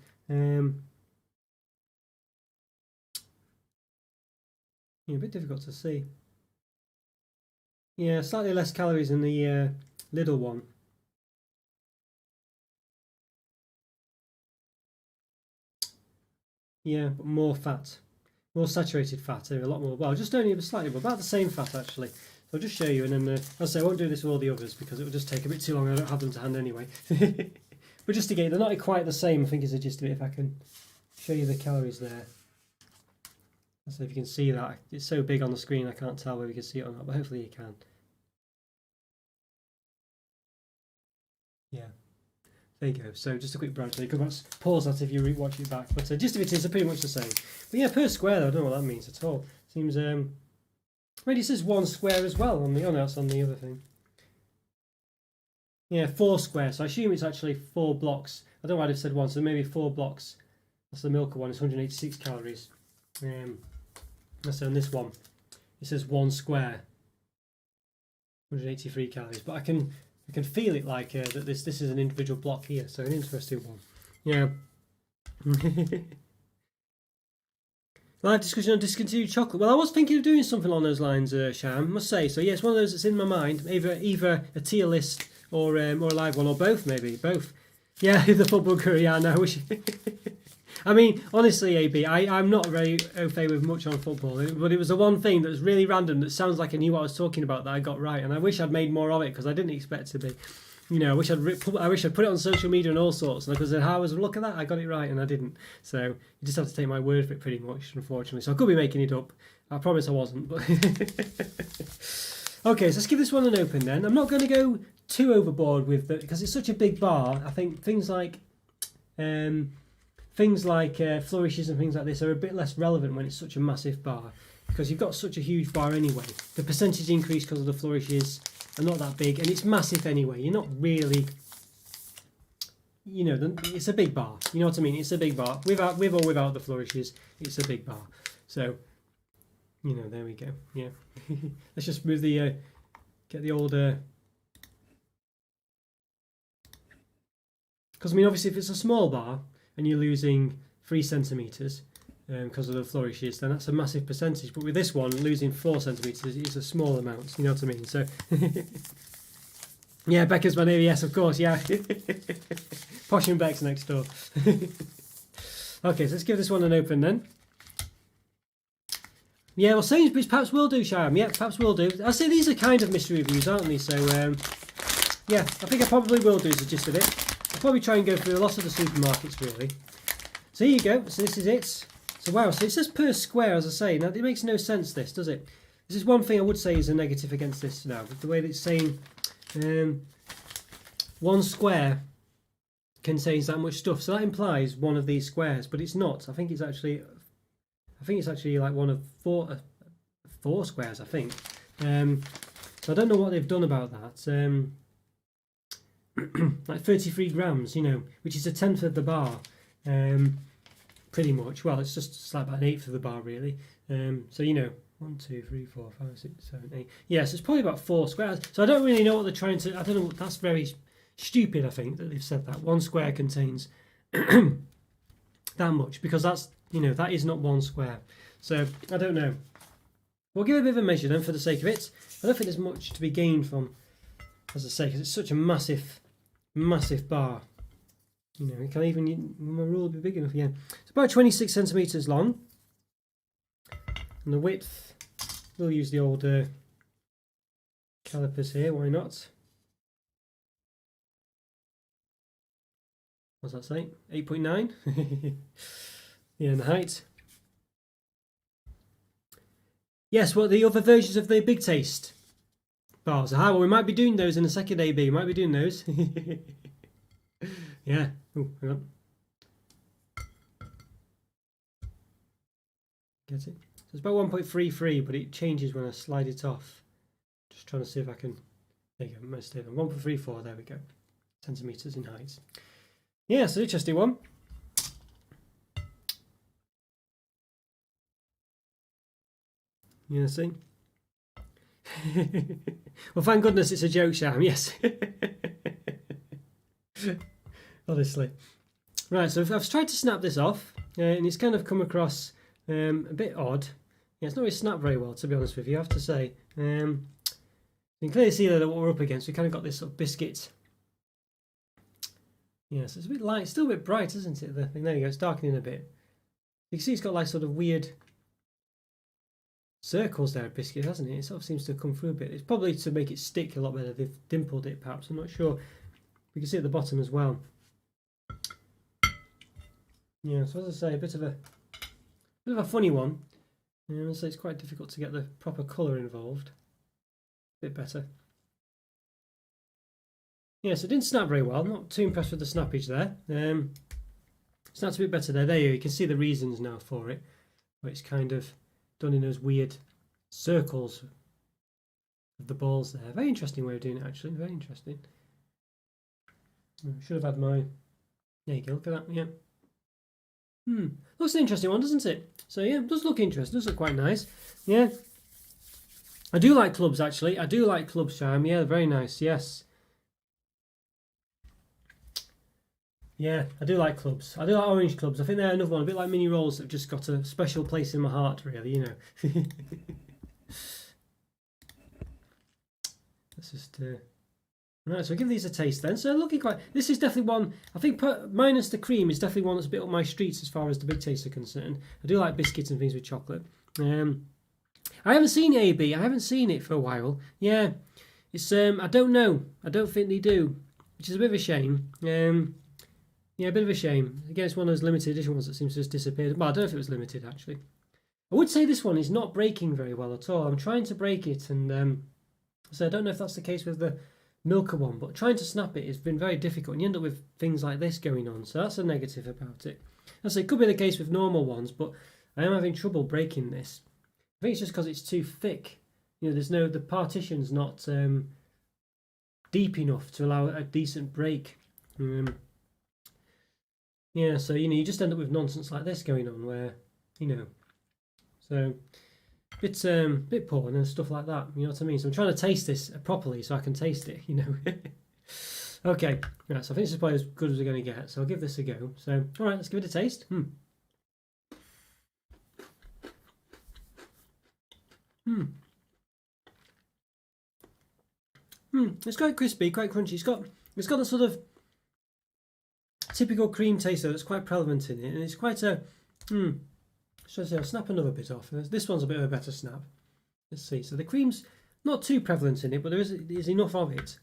S1: A bit difficult to see. Yeah, slightly less calories in the Lidl one. Yeah, but more fat. More saturated fat, a lot more. Well, just only slightly, about the same fat actually. So I'll just show you, and then I'll say I won't do this with all the others because it will just take a bit too long. I don't have them to hand anyway. But just to get, they're not quite the same. I think is the gist of it. If I can show you the calories there. So if you can see that, it's so big on the screen I can't tell whether you can see it or not, but hopefully you can. Yeah. There you go. So just a quick browse. You can pause that if you watch it back. But just if it is, pretty much the same. But yeah, per square though, I don't know what that means at all. Seems maybe it says 1 square as well on the no, it's on the other thing. Yeah, 4 square. So I assume it's actually 4 blocks. I don't know why they've said 1, so maybe 4 blocks. That's the Milka one. It's 186 calories. So on this one, it says 1 square, 183 calories. But I can feel it like that this is an individual block here, so an interesting one. Yeah. Live discussion on discontinued chocolate. Well, I was thinking of doing something along those lines, Sham, must say. So yeah, it's one of those that's in my mind. Either a tier list or a live one, or both maybe. Both. Yeah, the football guru. Yeah, I know. I mean, honestly, AB, I'm not very au fait with much on football, but it was the one thing that was really random that sounds like I knew what I was talking about that I got right, and I wish I'd made more of it because I didn't expect to be. I wish I'd put it on social media and all sorts, and I could say, "How was look at that? I got it right," and I didn't. So you just have to take my word for it, pretty much, unfortunately. So I could be making it up. I promise I wasn't. But okay, so let's give this one an open then. I'm not going to go too overboard with it because it's such a big bar. I think things like flourishes and things like this are a bit less relevant when it's such a massive bar because you've got such a huge bar anyway. The percentage increase because of the flourishes are not that big, and it's massive anyway. You're not really, it's a big bar. You know what I mean? It's a big bar. With or without the flourishes, it's a big bar. So, there we go. Yeah. Let's just move the, get the old, because I mean, obviously if it's a small bar, and you're losing 3 centimetres because of the flourishes, then that's a massive percentage. But with this one, losing 4 centimetres is a small amount, you know what I mean? So, yeah, Becca's my name, yes, of course, yeah. Posh and Beck's next door. Okay, so let's give this one an open then. Yeah, well, Sainsbury's perhaps will do, Sham. Yeah, perhaps will do. I say these are kind of mystery reviews, aren't they? So, yeah, I think I probably will do is the gist of it. I'll probably try and go through a lot of the supermarkets, really. So here you go. So this is it. So wow, so it says per square, as I say. Now, it makes no sense, this, does it? This is one thing I would say is a negative against this now. The way that it's saying 1 square contains that much stuff. So that implies one of these squares, but it's not. I think it's actually like one of 4 squares, I think. So I don't know what they've done about that. Like 33 grams, you know, which is a tenth of the bar, pretty much. Well, it's just like about an eighth of the bar, really. So you know, 1, 2, 3, 4, 5, 6, 7, 8. Yes, it's probably about 4 squares. So I don't really know what they're trying to. I don't know. That's very stupid. I think that they've said that 1 square contains that much, because that's, you know, that is not 1 square. So I don't know. We'll give it a bit of a measure then for the sake of it. I don't think there's much to be gained from, as I say, because it's such a massive bar. You know, it can even, my rule will be big enough. Yeah, it's about 26 centimeters long, and the width, we'll use the old calipers here. Why not? What's that say? 8.9. Yeah, and the height. Yes, what the other versions of the Big Taste bars? Well, we might be doing those in the second AB. We might be doing those. Yeah. Oh, hang on. Get it? So it's about 1.33, but it changes when I slide it off. Just trying to see if I can. There you go. Might stay on 1.34. There we go. Centimeters in height. Yeah, it's an interesting one. Yeah, see. Well, thank goodness it's a joke, Sham. Yes. Honestly. Right, so I've tried to snap this off, and it's kind of come across a bit odd. Yeah, it's not really snapped very well, to be honest with you, I have to say. You can clearly see that what we're up against. We kind of got this sort of biscuit. Yeah, so it's a bit light, still a bit bright, isn't it? The thing. There you go, it's darkening a bit. You can see it's got like sort of weird circles there, biscuit, hasn't it? It sort of seems to have come through a bit. It's probably to make it stick a lot better. They've dimpled it, perhaps. I'm not sure. We can see at the bottom as well. Yeah, so as I say, a bit of a funny one. So it's quite difficult to get the proper colour involved. A bit better. Yeah, so it didn't snap very well. Not too impressed with the snappage there. Snaps a bit better there. There you go. You can see the reasons now for it, where it's kind of done in those weird circles of the balls there. Very interesting way of doing it, actually. Very interesting. Should have had my. There you go. Look at that. Yeah. Looks an interesting one, doesn't it? So yeah, it does look interesting. Does look quite nice. Yeah. I do like clubs, actually. I do like clubs, Charm. Yeah, very nice. Yes. Yeah, I do like clubs. I do like orange clubs. I think they're another one, a bit like mini rolls that have just got a special place in my heart, really, you know. Let's just... Right, so I'll give these a taste then. So looking quite... This is definitely one... I think minus the cream is definitely one that's a bit up my streets as far as the Big Taste are concerned. I do like biscuits and things with chocolate. I haven't seen AB. I haven't seen it for a while. Yeah, it's... I don't know. I don't think they do, which is a bit of a shame. Yeah, a bit of a shame. Again, it's one of those limited edition ones that seems to have disappeared. Well, I don't know if it was limited, actually. I would say this one is not breaking very well at all. I'm trying to break it, and so I don't know if that's the case with the Milka one, but trying to snap it has been very difficult, and you end up with things like this going on, so that's a negative about it. I say it could be the case with normal ones, but I am having trouble breaking this. I think it's just because it's too thick. You know, the partition's not deep enough to allow a decent break. Yeah, so, you know, you just end up with nonsense like this going on where, you know, so bit poor and stuff like that, you know what I mean? So I'm trying to taste this properly so I can taste it, you know. Okay, right, so I think this is probably as good as we're going to get, so I'll give this a go. So, all right, let's give it a taste. It's quite crispy, quite crunchy. It's got a sort of typical cream taste though that's quite prevalent in it, and it's quite a should I say, I'll snap another bit off. This one's a bit of a better snap. Let's see. So the cream's not too prevalent in it, but there is enough of it.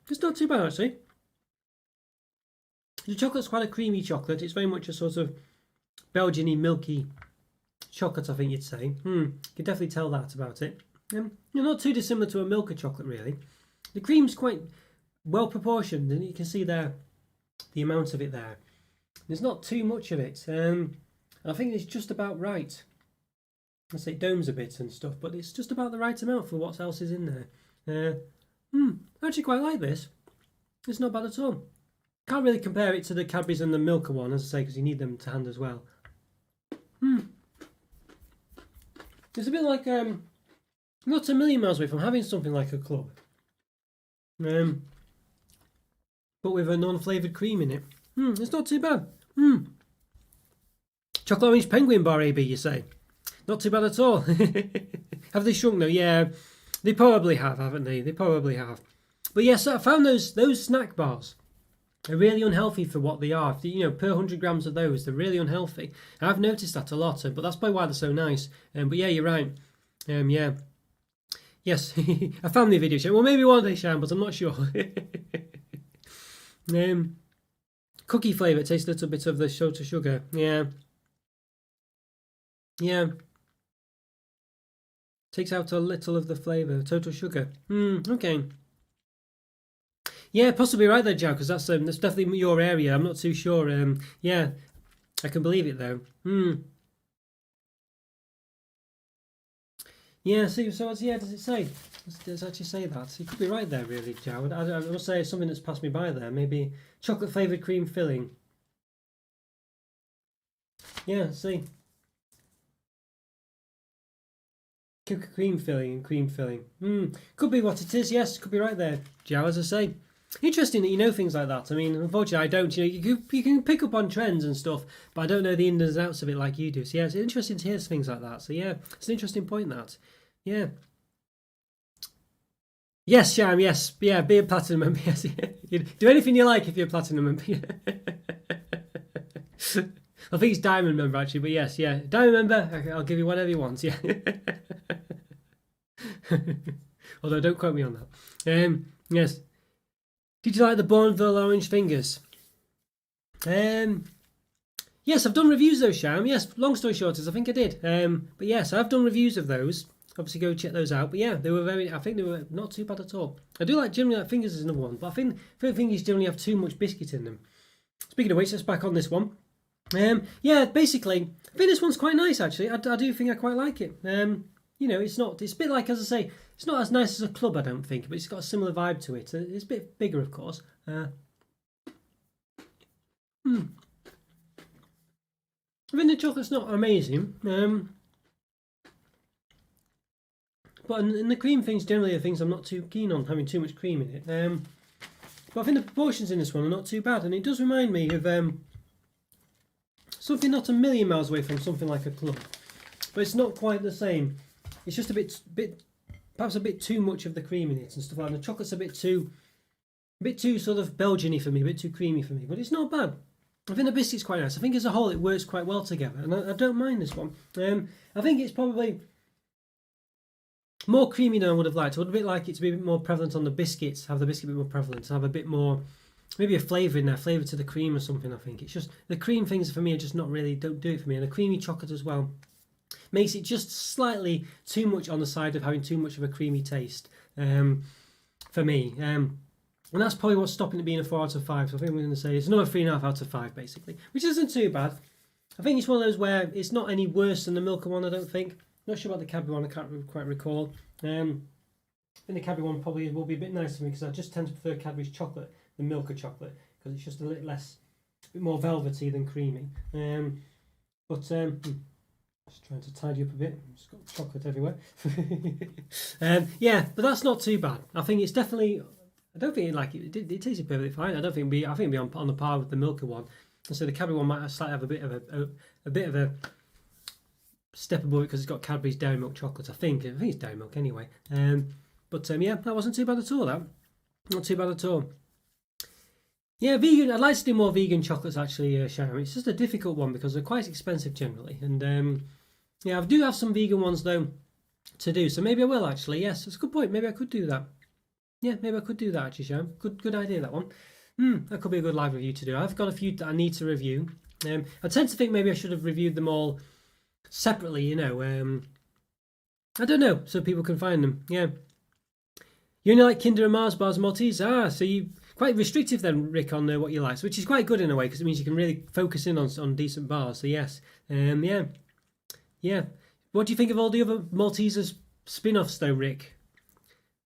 S1: It's not too bad actually. The chocolate's quite a creamy chocolate. It's very much a sort of Belgian-y, milky chocolate, I think you'd say. You can definitely tell that about it. Not too dissimilar to a Milka chocolate, really. The cream's quite well proportioned, and you can see there the amount of it there. There's not too much of it. I think it's just about right. I say it domes a bit and stuff, but it's just about the right amount for what else is in there. I actually quite like this. It's not bad at all. Can't really compare it to the Cadbury's and the Milka one, as I say, because you need them to hand as well. It's a bit like not a million miles away from having something like a club, but with a non-flavoured cream in it. It's not too bad. Chocolate orange penguin bar AB, you say? Not too bad at all. Have they shrunk though? Yeah, they probably have, haven't they? They probably have. But yes, I found those snack bars are really unhealthy for what they are. You know, per 100 grams of those, they're really unhealthy. I've noticed that a lot, but that's probably why they're so nice. But yeah, you're right. Yeah. Yes, a family video, Shane. Well, maybe one day, Shane, but I'm not sure. Cookie flavour tastes a little bit of the soda sugar. Yeah. Takes out a little of the flavour, total sugar. Okay. Yeah, possibly right there, Joe, because that's definitely your area. I'm not too sure. Yeah, I can believe it though. Yeah, see, so does it say? Does it actually say that? It could be right there, really, Joe. I will say something that's passed me by there. Maybe chocolate flavoured cream filling. Yeah, see. Cream filling and cream filling. Could be what it is. Yes, could be right there, Joe. As I say, interesting that you know things like that. I mean, unfortunately, I don't. You know, you can pick up on trends and stuff, but I don't know the ins and outs of it like you do. So yeah, it's interesting to hear things like that. So yeah, it's an interesting point. That. Yeah. Yes, Sham. Yes. Yeah. Be a platinum member. Yes. Do anything you like if you're a platinum member. I think it's diamond member actually, but yes, yeah, diamond member. I'll give you whatever you want. Yeah. Although don't quote me on that. Yes. Did you like the Bourneville orange fingers? Yes, I've done reviews of those, Sham. Yes, long story short is I think I did. But yes, I've done reviews of those. Obviously, go check those out. But yeah, they were I think they were not too bad at all. I do generally like fingers as another one, but I think fingers generally have too much biscuit in them. Speaking of which, let's back on this one. Yeah, basically, I think this one's quite nice actually. I do think I quite like it. You know, it's a bit like, as I say, it's not as nice as a club, I don't think, but it's got a similar vibe to it. It's a bit bigger, of course. I think the chocolate's not amazing, but in the cream things generally are things I'm not too keen on, having too much cream in it. But I think the proportions in this one are not too bad, and it does remind me of something not a million miles away from something like a club, but it's not quite the same. It's just a bit, perhaps a bit too much of the cream in it and stuff like that. The chocolate's a bit too sort of Belgian-y for me, a bit too creamy for me, but it's not bad. I think the biscuit's quite nice. I think as a whole it works quite well together, and I don't mind this one. I think it's probably more creamy than I would have liked. I would have liked it to be a bit more prevalent on the biscuits, have the biscuit a bit more prevalent, have a bit more, maybe a flavour in there, flavour to the cream or something. I think it's just the cream things for me are just not really, don't do it for me, and the creamy chocolate as well makes it just slightly too much on the side of having too much of a creamy taste for me. And that's probably what's stopping it being a 4 out of 5. So I think we're going to say it's another 3.5 out of 5 basically, which isn't too bad. I think it's one of those where it's not any worse than the Milka one, I don't think. Not sure about the Cadbury one, I can't quite recall. I think the Cadbury one probably will be a bit nicer for me because I just tend to prefer Cadbury's chocolate than Milka chocolate because it's just a bit more velvety than creamy. Just trying to tidy up a bit. It's got chocolate everywhere. Yeah, but that's not too bad. I think it's definitely. I don't think it tasted perfectly fine. I think it'd be on the par with the Milka one. And so the Cadbury one might slightly have a bit of a step above it because it's got Cadbury's dairy milk chocolate. I think it's dairy milk anyway. But yeah, that wasn't too bad at all. That not too bad at all. Yeah, vegan. I'd like to do more vegan chocolates actually, Sharon. It's just a difficult one because they're quite expensive generally, and yeah, I do have some vegan ones though to do. So maybe I will actually. Yes, that's a good point. Maybe I could do that. Yeah, maybe I could do that actually, Sharon. Good idea that one. That could be a good live review to do. I've got a few that I need to review. I tend to think maybe I should have reviewed them all separately. You know, I don't know, so people can find them. Yeah. You only like Kinder and Mars bars and Maltesers? So you quite restrictive then, Rick, on what you like, which is quite good in a way because it means you can really focus in on decent bars. So yes, yeah. What do you think of all the other Maltesers spin-offs though, Rick?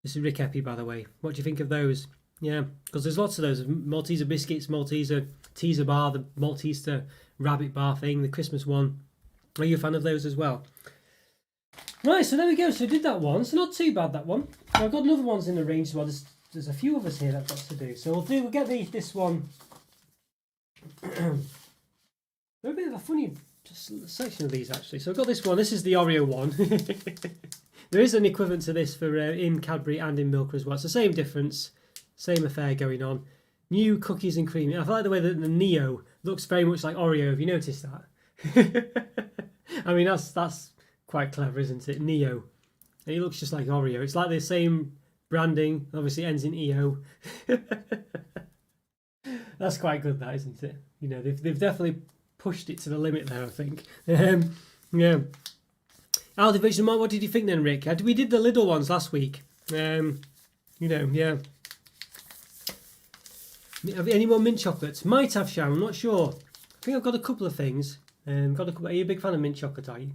S1: This is Rick Eppie, by the way. What do you think of those? Yeah, because there's lots of those. Malteser biscuits, Malteser teaser bar, the Malteser rabbit bar thing, the Christmas one. Are you a fan of those as well? Right, so there we go. So I did that one. So not too bad, that one. Now, I've got another ones in the range as well. There's a few of us here that I've got to do. So we'll get this one. They're a bit of a funny section of these, actually. So I've got this one. This is the Oreo one. There is an equivalent to this for in Cadbury and in Milka as well. It's the same difference, same affair going on. New cookies and cream. I like the way that the Neo looks very much like Oreo. Have you noticed that? I mean, that's quite clever, isn't it? Neo. And it looks just like Oreo. It's like the same branding. Obviously, it ends in EO. That's quite good, that, isn't it? You know, they've definitely pushed it to the limit there, I think. Yeah. Aldi Vegemite, what did you think then, Rick? We did the Lidl ones last week. You know, yeah. Any more mint chocolates? Might have, Sharon, I'm not sure. I think I've got a couple of things. Are you a big fan of mint chocolate, are you?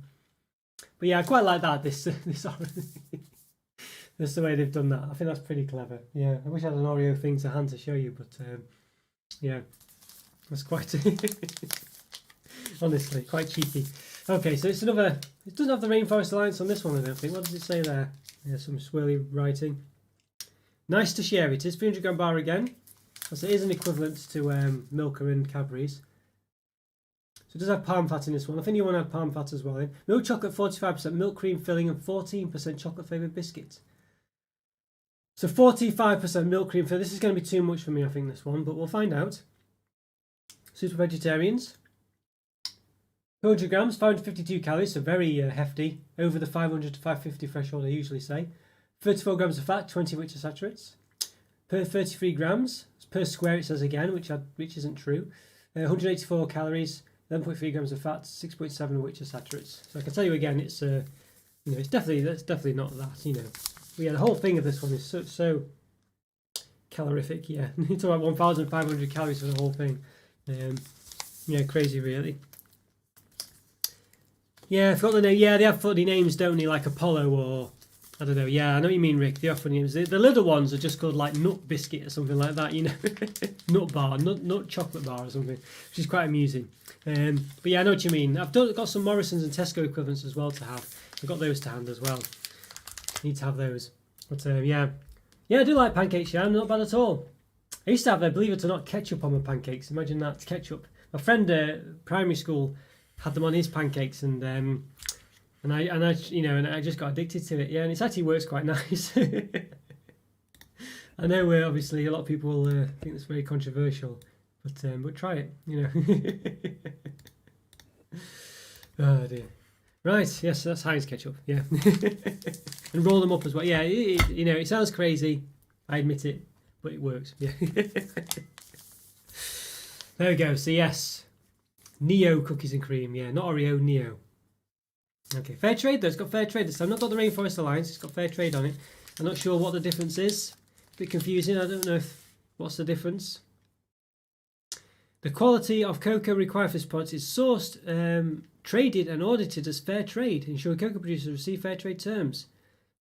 S1: But yeah, I quite like that, this that's the way they've done that. I think that's pretty clever. Yeah, I wish I had an Oreo thing to hand to show you, but yeah, that's quite, honestly, quite cheeky. Okay, so it's another, it doesn't have the Rainforest Alliance on this one, I don't think. What does it say there? Yeah, some swirly writing. Nice to share it is, 300 gram bar again. So it is an equivalent to Milka and Cadbury's. So it does have palm fat in this one. I think you want to have palm fat as well. Milk chocolate, 45% milk cream filling and 14% chocolate flavoured biscuits. So 45% milk cream filling. This is going to be too much for me, I think, this one, but we'll find out. Super vegetarians. 200 grams, 552 calories, so very hefty. Over the 500 to 550 threshold, I usually say. 34 grams of fat, 20 which are saturates. Per 33 grams, per square it says again, which isn't true. 184 calories, 11.3 grams of fat, 6.7 which are saturates. So I can tell you again, it's you know, it's definitely not that, you know. But yeah, the whole thing of this one is so calorific. Yeah, it's about 1,500 calories for the whole thing. Yeah, crazy really. Yeah, I forgot the name. Yeah, they have funny names, don't they? Like Apollo or I don't know. Yeah, I know what you mean, Rick. They have funny names. The little ones are just called like Nut Biscuit or something like that, you know. Nut Bar, nut Chocolate Bar or something, which is quite amusing. But yeah, I know what you mean. I've got some Morrison's and Tesco equivalents as well to have. I've got those to hand as well. Need to have those. But yeah, I do like pancakes. Yeah, not bad at all. I used to have, believe it or not, ketchup on my pancakes. Imagine that, ketchup. My friend, primary school, had them on his pancakes, and I just got addicted to it. Yeah, and it actually works quite nice. I know obviously a lot of people think it's very controversial, but try it, you know. Oh dear. Right, yes, that's Heinz ketchup. Yeah, and roll them up as well. Yeah, you know, it sounds crazy. I admit it, but it works. Yeah. There we go. So yes. Neo cookies and cream, yeah, not Oreo, Neo. Okay, fair trade though, it's got fair trade this time. Not got the Rainforest Alliance, it's got fair trade on it. I'm not sure what the difference is. A bit confusing, I don't know what's the difference. The quality of cocoa required for this product is sourced, traded and audited as fair trade, ensuring cocoa producers receive fair trade terms.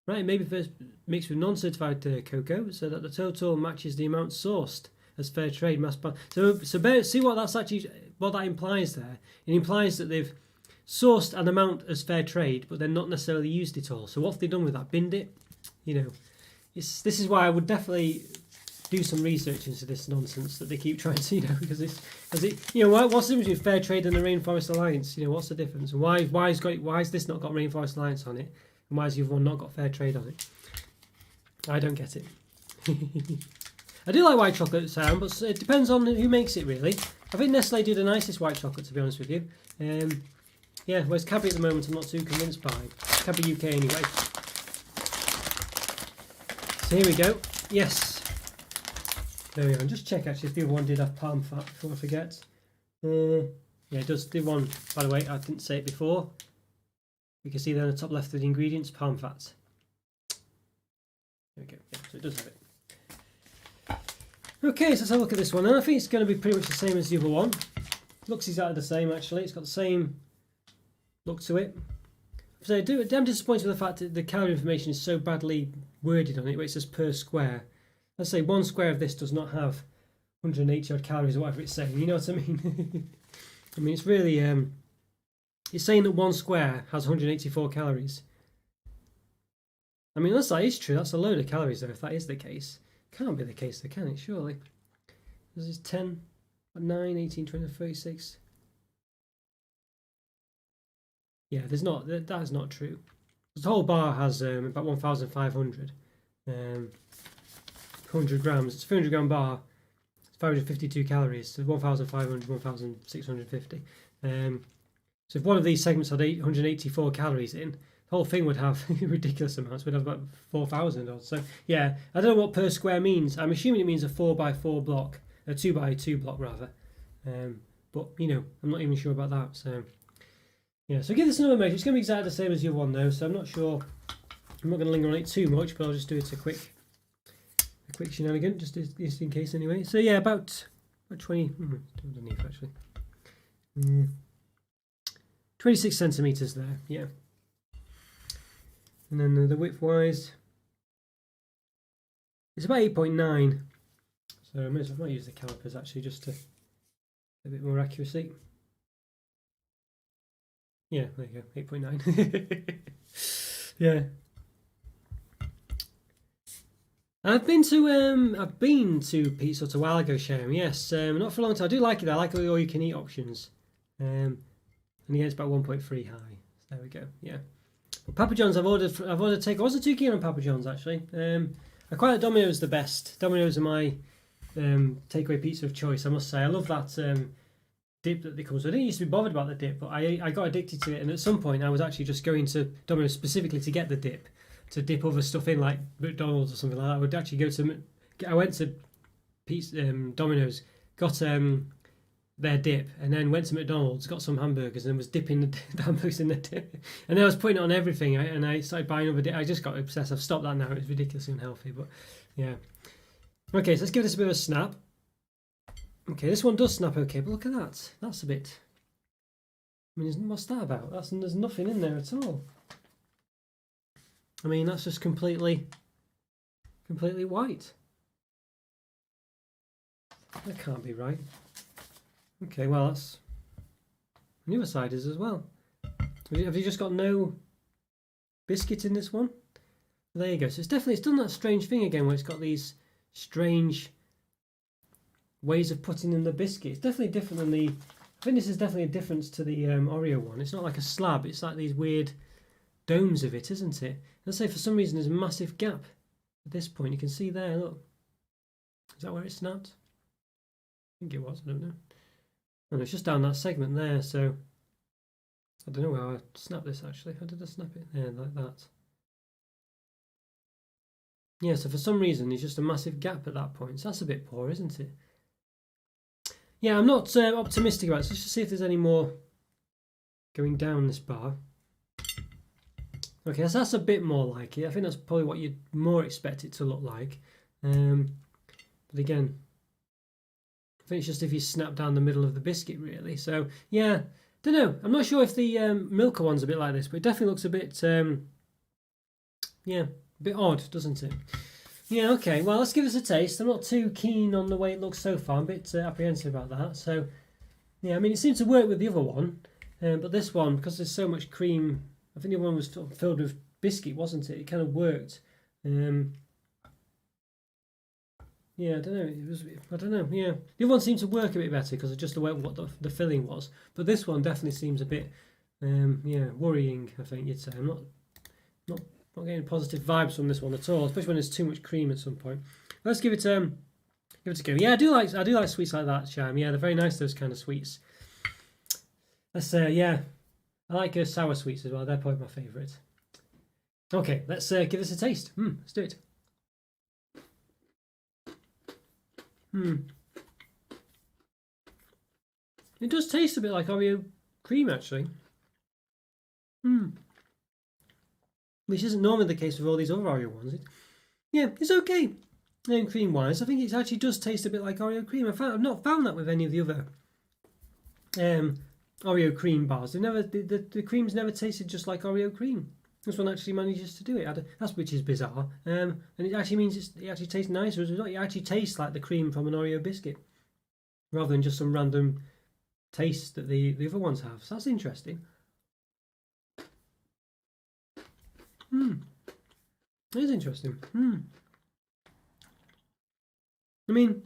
S1: Right, maybe first mixed with non-certified cocoa so that the total matches the amount sourced as fair trade mass. So see what that's actually, what that implies there. It implies that they've sourced an amount as fair trade, but then not necessarily used it all. So what have they done with that? Binned it? You know, this is why I would definitely do some research into this nonsense that they keep trying to, you know, because it, you know, what's the difference between fair trade and the Rainforest Alliance? You know, what's the difference? And why has this not got Rainforest Alliance on it, and why has the other one not got fair trade on it? I don't get it. I do like white chocolate sound, but it depends on who makes it, really. I think Nestle do the nicest white chocolate, to be honest with you. Yeah, whereas Cadbury at the moment I'm not too convinced by. Cadbury UK anyway. So here we go. Yes. There we are. And just check actually if the other one did have palm fat before I forget. Yeah, it does. The one, by the way, I didn't say it before. You can see there on the top left of the ingredients, palm fat. There we go. Yeah, so it does have it. Okay, so let's have a look at this one. And I think it's going to be pretty much the same as the other one. Looks exactly the same actually. It's got the same look to it. So I'm disappointed with the fact that the calorie information is so badly worded on it, where it says per square. Let's say 1 square of this does not have 180 odd calories or whatever it's saying. You know what I mean? I mean, it's really it's saying that 1 square has 184 calories. I mean, unless that is true, that's a load of calories though. If that is the case, can't be the case though, can it? Surely. This is 10, 9, 18, 20, 36. Yeah, there's not. That is not true. The whole bar has about 1,500. 100 grams. It's a 300 gram bar. It's 552 calories. So 1,500, 1,650. So if one of these segments had 884 calories in, the whole thing would have ridiculous amounts. We'd have about 4,000 odd. So yeah, I don't know what per square means. I'm assuming it means a 4x4 block, a 2x2 block rather. But you know, I'm not even sure about that. So yeah, so give this another measure. It's going to be exactly the same as the other one though. So I'm not sure. I'm not going to linger on it too much, but I'll just do it a quick shenanigan, just in case anyway. So yeah, about 20. Underneath actually. 26 centimeters there. Yeah. And then the width wise, it's about 8.9. So I might use the calipers actually just to a bit more accuracy. Yeah, there you go, 8.9. Yeah. I've been to Pizza Hut a while ago, Sharon. Yes, not for a long time. I do like it. I like all you can eat options. And yeah, it's about 1.3 high. So there we go. Yeah. But Papa John's, I've ordered takeaway. I wasn't too keen on Papa John's actually. I quite like Domino's the best. Domino's are my takeaway pizza of choice. I must say, I love that dip that they come with. I didn't used to be bothered about the dip, but I got addicted to it. And at some point, I was actually just going to Domino's specifically to get the dip. To dip other stuff in, like McDonald's or something like that. I would actually go to. I went to Domino's, got their dip, and then went to McDonald's, got some hamburgers, and then was dipping the hamburgers in the dip. And then I was putting it on everything, and I started buying other dip. I just got obsessed. I've stopped that now. It's ridiculously unhealthy, but yeah. Okay, so let's give this a bit of a snap. Okay, this one does snap okay, but look at that. That's a bit. I mean, what's that about? There's nothing in there at all. I mean, that's just completely white. That can't be right. Okay, well, that's the other side is as well. Have you just got no biscuit in this one? There you go. So it's done that strange thing again where it's got these strange ways of putting in the biscuit. It's definitely different than I think this is definitely a difference to the Oreo one. It's not like a slab. It's like these weird domes of it, isn't it? Let's say for some reason there's a massive gap at this point. You can see there, look. Is that where it snapped? I think it was, I don't know. And it's just down that segment there, so I don't know how I snapped this actually. How did I snap it? Yeah, like that. Yeah, so for some reason there's just a massive gap at that point. So that's a bit poor, isn't it? Yeah, I'm not optimistic about it. So let's just see if there's any more going down this bar. Okay, so that's a bit more like it. I think that's probably what you'd more expect it to look like. But again, I think it's just if you snap down the middle of the biscuit, really. So, yeah, don't know. I'm not sure if the Milka one's a bit like this, but it definitely looks a bit, yeah, a bit odd, doesn't it? Yeah, okay, well, let's give this a taste. I'm not too keen on the way it looks so far. I'm a bit apprehensive about that. So, yeah, I mean, it seems to work with the other one, but this one, because there's so much cream, I think the other one was filled with biscuit, wasn't it? It kind of worked. Yeah, I don't know. I don't know. Yeah, the other one seemed to work a bit better because of just the way what the filling was. But this one definitely seems a bit, yeah, worrying. I think you'd say. I'm not getting positive vibes from this one at all, especially when there's too much cream at some point. Let's give it a go. Yeah, I do like sweets like that, Sham. Yeah, they're very nice. Those kind of sweets. Let's say, yeah. I like sour sweets as well. They're probably my favourite. Okay, let's give this a taste. Let's do it. It does taste a bit like Oreo cream, actually. Which isn't normally the case with all these other Oreo ones. Yeah, it's okay. And cream wise, I think it actually does taste a bit like Oreo cream. I've not found that with any of the other Oreo cream bars. The cream's never tasted just like Oreo cream. This one actually manages to do it. That's which is bizarre. And it actually means it actually tastes nicer as a result. It actually tastes like the cream from an Oreo biscuit, rather than just some random taste that the other ones have. So that's interesting. It is interesting. I mean,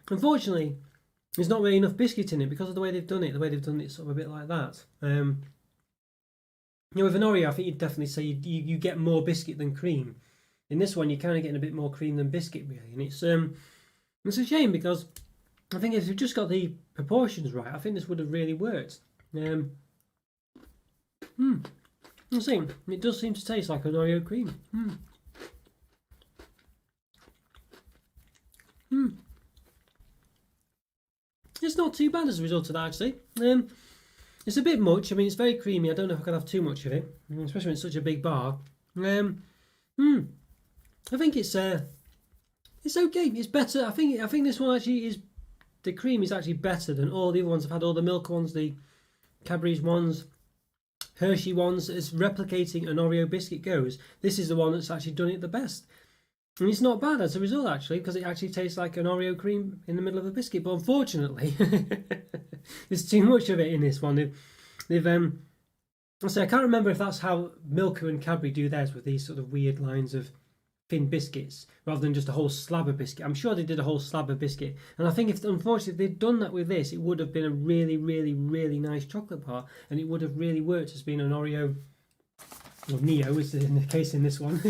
S1: unfortunately, there's not really enough biscuit in it because of the way they've done it. The way they've done it, sort of a bit like that. With an Oreo, I think you'd definitely say you get more biscuit than cream. In this one, you're kind of getting a bit more cream than biscuit, really, and it's a shame because I think if you've just got the proportions right, I think this would have really worked. Let's see. It does seem to taste like an Oreo cream. It's not too bad as a result of that, actually. It's a bit much. I mean, it's very creamy. I don't know if I can have too much of it, especially when it's such a big bar. I think it's okay. It's better. I think this one actually is. The cream is actually better than all the other ones I've had. All the milk ones, the Cadbury's ones, Hershey ones. As replicating an Oreo biscuit goes, this is the one that's actually done it the best. And it's not bad as a result, actually, because it actually tastes like an Oreo cream in the middle of a biscuit. But unfortunately, there's too much of it in this one. I can't remember if that's how Milka and Cadbury do theirs, with these sort of weird lines of thin biscuits rather than just a whole slab of biscuit. I'm sure they did a whole slab of biscuit. And I think unfortunately, if they'd done that with this, it would have been a really, really, really nice chocolate bar. And it would have really worked as being an Oreo. Well, Neo is in the case in this one.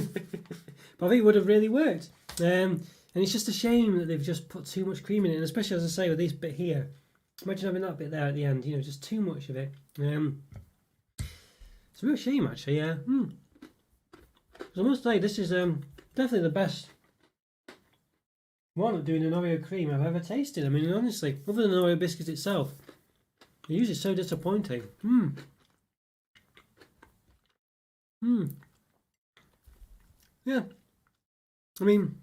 S1: But I think it would have really worked. And it's just a shame that they've just put too much cream in it. And especially, as I say, with this bit here. Imagine having that bit there at the end, just too much of it. It's a real shame, actually, yeah. So I must say, this is definitely the best one at doing an Oreo cream I've ever tasted. I mean, honestly, other than the Oreo biscuit itself, they're usually so disappointing. Yeah. I mean,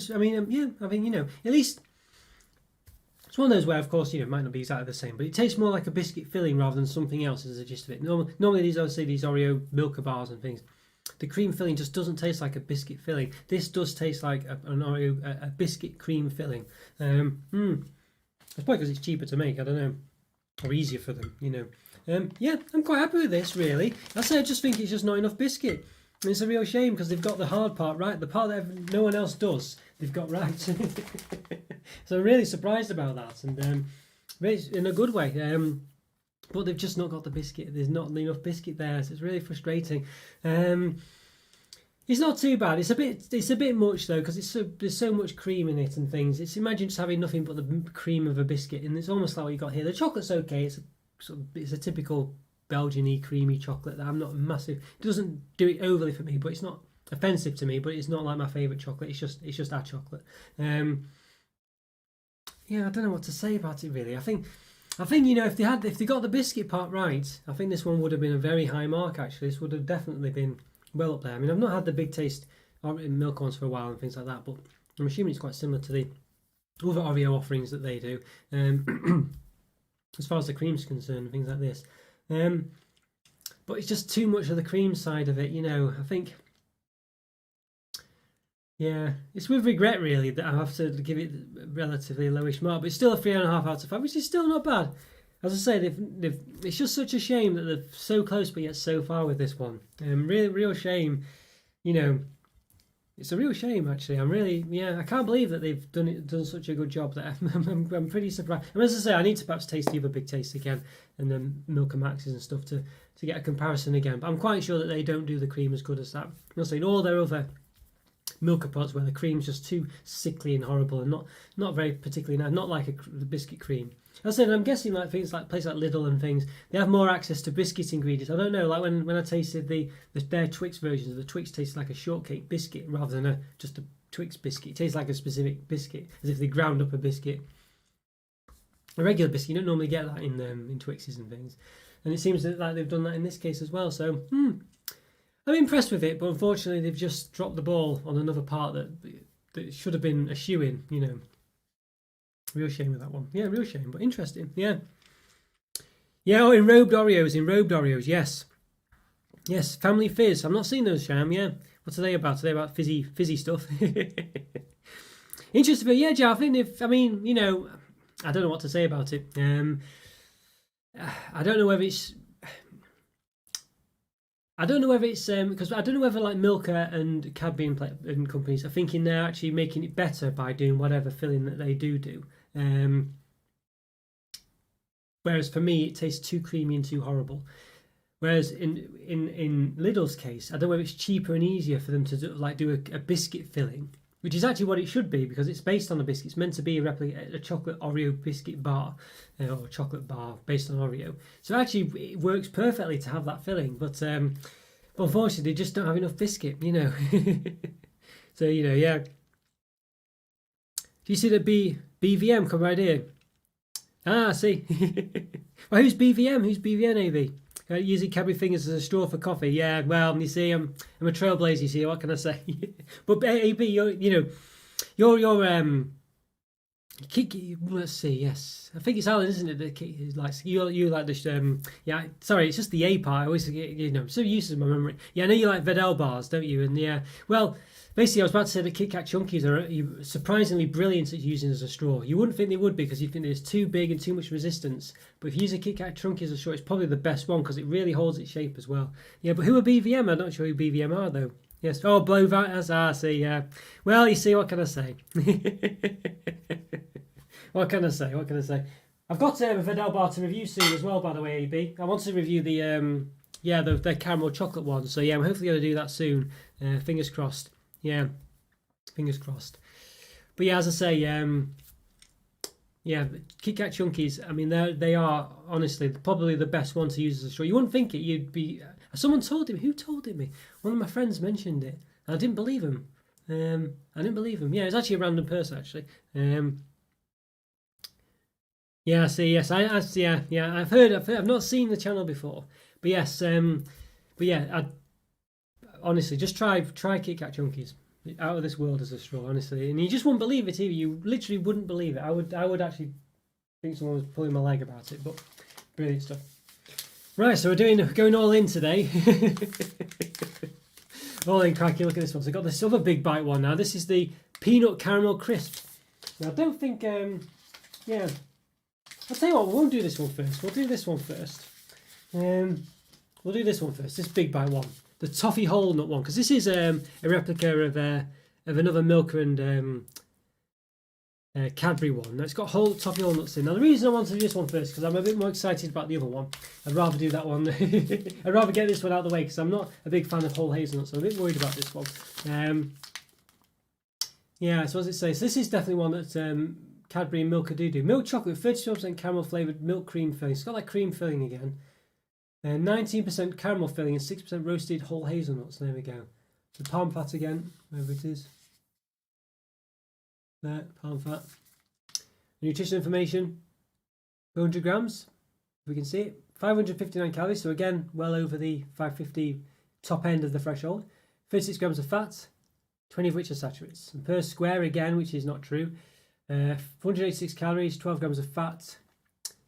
S1: I mean, at least it's one of those where, of course, it might not be exactly the same, but it tastes more like a biscuit filling rather than something else as a gist of it. Normally these Oreo Milka bars and things, the cream filling just doesn't taste like a biscuit filling. This does taste like an Oreo, a biscuit cream filling. It's probably because it's cheaper to make, I don't know, or easier for them, Yeah, I'm quite happy with this, really. I just think it's just not enough biscuit. And it's a real shame because they've got the hard part right. The part that no one else does, they've got right. So I'm really surprised about that, and in a good way. But they've just not got the biscuit. There's not enough biscuit there, so it's really frustrating. It's not too bad. It's a bit much though, because there's so much cream in it and things. Imagine just having nothing but the cream of a biscuit, and it's almost like what you got here. The chocolate's okay. It's a typical Belgian-y creamy chocolate that I'm not massive. It doesn't do it overly for me, but it's not offensive to me. But it's not like my favourite chocolate. It's just our chocolate. Yeah, I don't know what to say about it really. I think if they got the biscuit part right, I think this one would have been a very high mark. Actually, this would have definitely been well up there. I mean, I've not had the big taste milk ones for a while and things like that, but I'm assuming it's quite similar to the other Oreo offerings that they do. As far as the cream's concerned and things like this. But it's just too much of the cream side of it, I think. Yeah, it's with regret really that I have to give it a relatively lowish mark, but it's still a 3.5 out of 5, which is still not bad. As I say, it's just such a shame that they're so close but yet so far with this one. Real shame, It's a real shame, actually. I can't believe that they've done such a good job there. I'm pretty surprised. And as I say, I need to perhaps taste the other big taste again, and then Milka Maxes and stuff to get a comparison again. But I'm quite sure that they don't do the cream as good as that. I'll say in all their other Milka pots where the cream's just too sickly and horrible and not very particularly nice, not like the biscuit cream. As I said, I'm guessing like things like places like Lidl and things, they have more access to biscuit ingredients. I don't know, like when I tasted their Twix versions of the Twix tasted like a shortcake biscuit rather than just a Twix biscuit. It tastes like a specific biscuit, as if they ground up a biscuit. A regular biscuit, you don't normally get that in Twixes and things. And it seems like they've done that in this case as well. So, I'm impressed with it, but unfortunately they've just dropped the ball on another part that should have been a shoe-in, you know. Real shame with that one. Yeah, real shame, but interesting. Yeah. Yeah, oh, enrobed Oreos, yes. Yes, Family Fizz. I've not seen those, Sham, yeah. What's are they about? Are they about fizzy stuff? Interesting, but yeah, Joe, I mean, you know, I don't know what to say about it. I don't know whether it's because I don't know whether like Milka and Cadbury and companies are thinking they're actually making it better by doing whatever filling that they do. Whereas for me, it tastes too creamy and too horrible. Whereas in Lidl's case, I don't know whether it's cheaper and easier for them to do a biscuit filling, which is actually what it should be because it's based on a biscuit. It's meant to be a chocolate Oreo biscuit bar or chocolate bar based on Oreo. So actually, it works perfectly to have that filling, but unfortunately, they just don't have enough biscuit, you know. So you know, yeah. Do you see the BVM come right here? Ah, I see. Well, who's BVM? Who's BVM, AB? Using Cadbury fingers as a straw for coffee. Yeah, well, you see, I'm a trailblazer. You see, what can I say? But AB, you're let's see. Yes, I think it's Alan, isn't it? That likes you like the yeah. Sorry, it's just the A part. I always I'm so used to my memory. Yeah, I know you like Vidal bars, don't you? And yeah, well. Basically, I was about to say that Kit Kat Chunkies are surprisingly brilliant at using as a straw. You wouldn't think they would be because you'd think there's too big and too much resistance. But if you use a Kit Kat Chunky as a straw, it's probably the best one because it really holds its shape as well. Yeah, but who are BVM? I'm not sure who BVM are though. Yes. Oh, Blovat as I see. Yeah. Well, you see, what can I say? What can I say? What can I say? I've got a Vidal bar to review soon as well. By the way, AB. I want to review the caramel chocolate one. So yeah, I'm hopefully going to do that soon. Fingers crossed. Yeah, fingers crossed. But yeah, as I say, yeah, Kit Kat Chunkies. I mean, they are honestly probably the best one to use as a straw. You wouldn't think it. You'd be. Someone told him. Who told it me? One of my friends mentioned it. And I didn't believe him. I didn't believe him. Yeah, it's actually a random person actually. Yeah. See, yes, yeah. I've heard. I've not seen the channel before, but yes. But yeah, honestly, just try Kit Kat Chunkies. Out of this world as a straw, honestly. And you just wouldn't believe it either. You literally wouldn't believe it. I would actually think someone was pulling my leg about it, but brilliant stuff. Right, so we're going all in today. All in, cracky. Look at this one. So I've got this other big bite one now. This is the peanut caramel crisp. Now I don't think yeah. I'll tell you what, we won't do this one first. We'll do this one first. We'll do this one first. This big bite one. The Toffee whole nut one, because this is a replica of another Milka and Cadbury one. Now it's got whole Toffee whole nuts in. Now the reason I want to do this one first because I'm a bit more excited about the other one. I'd rather do that one. I'd rather get this one out of the way because I'm not a big fan of whole hazelnuts. So I'm a bit worried about this one. Yeah, so as it says, this is definitely one that Cadbury and Milka do. Milk chocolate, 32% caramel flavoured milk cream filling. It's got that cream filling again. 19% caramel filling and 6% roasted whole hazelnuts. There we go. The palm fat again, wherever it is. There, palm fat. Nutrition information, 400 grams, if we can see it. 559 calories, so again, well over the 550 top end of the threshold. 36 grams of fat, 20 of which are saturates. And per square, again, which is not true, 486 calories, 12 grams of fat,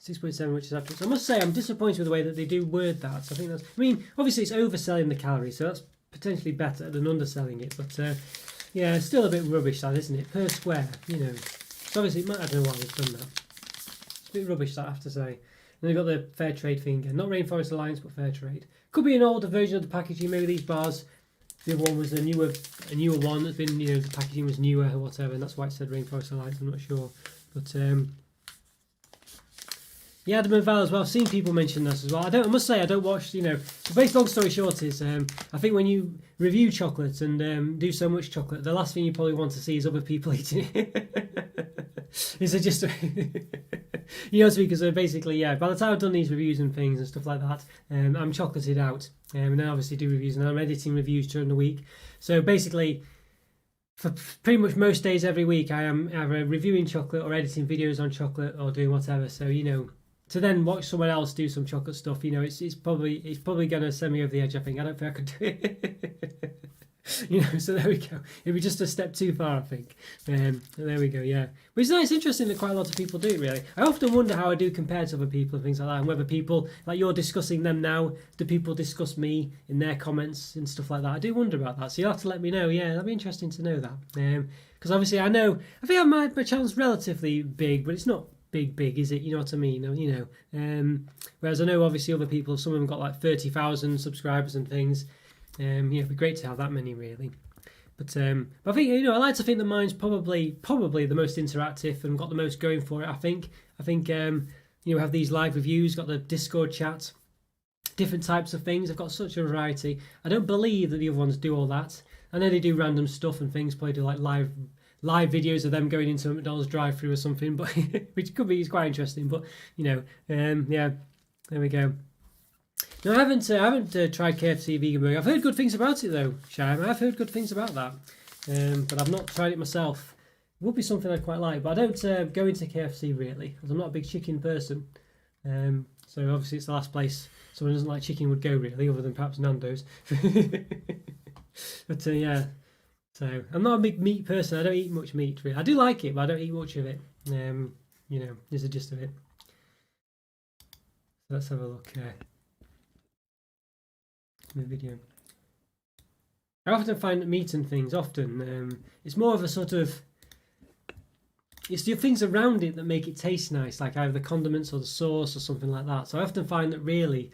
S1: 6.7, which is saturates. I must say, I'm disappointed with the way that they do word that. So I think that's, I mean, obviously it's overselling the calories, so that's potentially better than underselling it. But yeah, it's still a bit rubbish, that, isn't it? Per square, you know. So obviously, I don't know why they've done that. It's a bit rubbish, that, I have to say. And they've got the fair trade thing again. Not Rainforest Alliance, but fair trade. Could be an older version of the packaging. Maybe these bars, the other one was a newer one that's been, you know, the packaging was newer or whatever, and that's why it said Rainforest Alliance. I'm not sure, but yeah, Adam and Val as well. I've seen people mention this as well. I must say, I don't watch, you know. The basic long story short is, I think when you review chocolate and do so much chocolate, the last thing you probably want to see is other people eating it. Is it just, you know, because basically, yeah, by the time I've done these reviews and things and stuff like that, I'm chocolated out. And I obviously do reviews, and I'm editing reviews during the week. So basically, for pretty much most days every week, I am either reviewing chocolate or editing videos on chocolate or doing whatever. So, you know, to then watch someone else do some chocolate stuff, you know, it's probably going to send me over the edge. I think I don't think I could do it. You know, so there we go. It'd be just a step too far, I think. There we go. Yeah, but it's nice, interesting that quite a lot of people do it. Really, I often wonder how I do compared to other people and things like that, and whether people like you're discussing them now, do people discuss me in their comments and stuff like that? I do wonder about that. So you'll have to let me know. Yeah, that'd be interesting to know that. Because obviously I think my channel's relatively big, but it's not big, is it? You know what I mean? You know. Whereas I know obviously other people, some of them got like 30,000 subscribers and things. Yeah, it'd be great to have that many, really. But I think, you know, I like to think that mine's probably the most interactive and got the most going for it. I think you know, have these live reviews, got the Discord chat, different types of things. I've got such a variety. I don't believe that the other ones do all that. I know they do random stuff and things, probably do like live videos of them going into a McDonald's drive-through or something, but which could be quite interesting. But you know, yeah, there we go. No, I haven't tried KFC vegan burger. I've heard good things about it though, Shime. I've heard good things about that, but I've not tried it myself. It would be something I'd quite like, but I don't go into KFC really, because I'm not a big chicken person. So obviously it's the last place someone who doesn't like chicken would go really, other than perhaps Nando's. But yeah, so I'm not a big meat person. I don't eat much meat really. I do like it, but I don't eat much of it. You know, there's the gist of it. So let's have a look. The video. I often find that meat and things it's more of a sort of, it's the things around it that make it taste nice, like either the condiments or the sauce or something like that. So I often find that really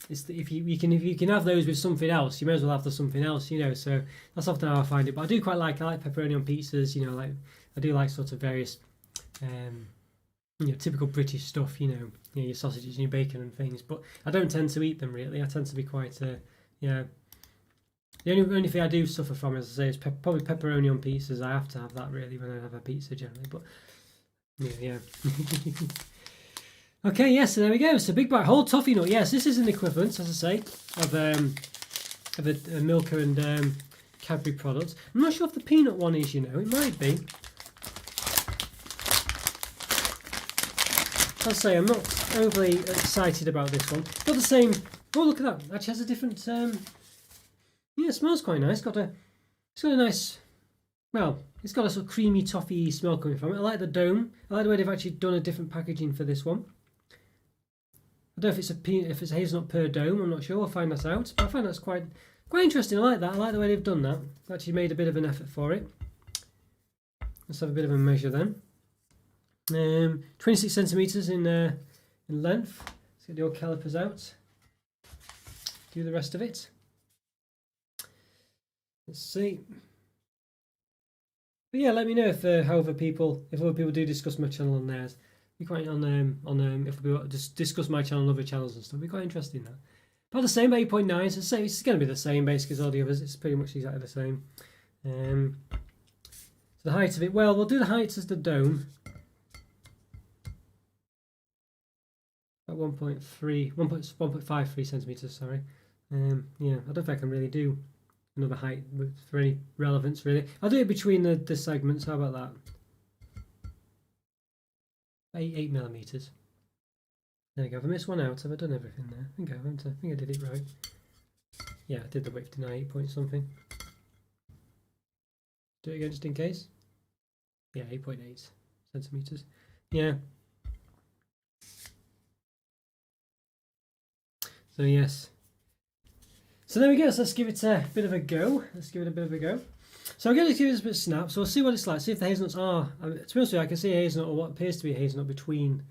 S1: it's if you can have those with something else, you may as well have the something else, you know. So that's often how I find it. But I do quite like pepperoni on pizzas, you know, like I do like sort of various you know, typical British stuff, you know, your sausages and your bacon and things, but I don't tend to eat them really. I tend to be quite yeah. The only thing I do suffer from, as I say, is probably pepperoni on pizzas. I have to have that really when I have a pizza generally. But yeah. Okay, yes, so there we go. So big bite whole toffee nut. Yes, this is an equivalent, as I say, of a Milka and Cadbury product. I'm not sure if the peanut one is. You know, it might be. I'll say I'm not overly excited about this one. Got the same. Oh, look at that! Actually, has a different. Yeah, it smells quite nice. It's got a nice. Well, it's got a sort of creamy toffee smell coming from it. I like the dome. I like the way they've actually done a different packaging for this one. I don't know if it's hazelnut per dome. I'm not sure. I'll find that out. But I find that's quite interesting. I like that. I like the way they've done that. They've actually made a bit of an effort for it. Let's have a bit of a measure then. 26 centimeters in length. Let's get the old calipers out. Do the rest of it. Let's see. But yeah, let me know if other people do discuss my channel on theirs. Be quite on if we just discuss my channel and other channels and stuff. Be quite interesting that. About the same, 8.9. So it's going to be the same basically as all the others. It's pretty much exactly the same. So the height of it. Well, we'll do the height as the dome. At 1.53 centimeters. Sorry. Yeah, I don't think I can really do another height for any relevance really. I'll do it between the segments. How about that? 8 millimeters. There we go. Have I missed one out? Have I done everything there? I think I haven't. I think I did it right. Yeah, I did the width, didn't I? 8 point something. Do it again just in case. Yeah, 8.8 centimeters. Yeah. So yes. So there we go. So let's give it a bit of a go. So I'm going to give it a bit of snap. So we'll see what it's like. See if the hazelnuts are. To be honest with you, I can see a hazelnut or what appears to be a hazelnut between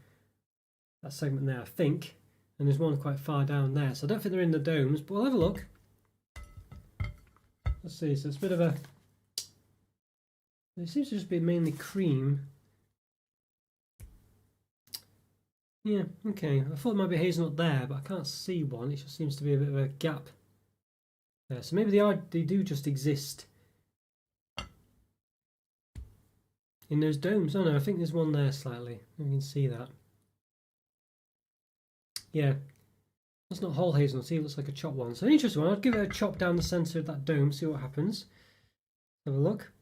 S1: that segment there, I think. And there's one quite far down there. So I don't think they're in the domes, but we'll have a look. Let's see. So it's a bit of a. It seems to just be mainly cream. Yeah, okay. I thought there might be a hazelnut there, but I can't see one. It just seems to be a bit of a gap there. So maybe they do just exist in those domes. Oh no, I think there's one there slightly. You can see that. Yeah, that's not whole hazelnut. See, it looks like a chopped one. So an interesting one. I'd give it a chop down the centre of that dome, see what happens. Have a look.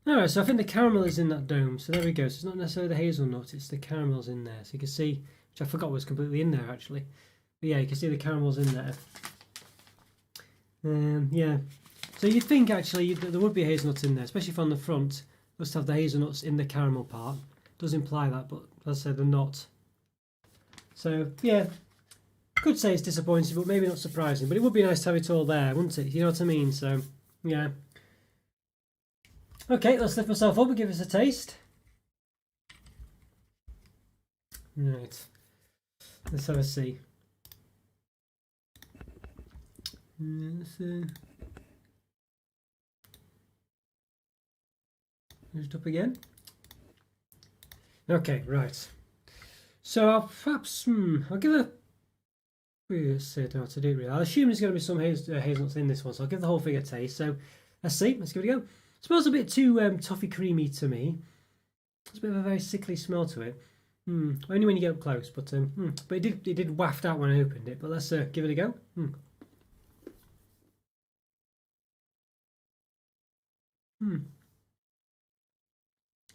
S1: Alright, so I think the caramel is in that dome. So there we go. So it's not necessarily the hazelnut, it's the caramel's in there. So you can see, which I forgot was completely in there actually. But yeah, you can see the caramel's in there. Yeah. So you'd think actually that there would be hazelnuts in there, especially from the front. Must have the hazelnuts in the caramel part. Does imply that, but as I said, they're not. So yeah, could say it's disappointing, but maybe not surprising. But it would be nice to have it all there, wouldn't it? You know what I mean? So yeah. Okay, let's lift myself up and give us a taste. Right. Let's have a see. Just up again. Okay, right. So I'll perhaps I'll give a. Let's see, I don't know what to do really. I'll assume there's going to be some hazelnuts in this one, so I'll give the whole thing a taste. So let's see. Let's give it a go. It smells a bit too toffee creamy to me. It's a bit of a very sickly smell to it. Only when you get up close, but it did waft out when I opened it. But let's give it a go.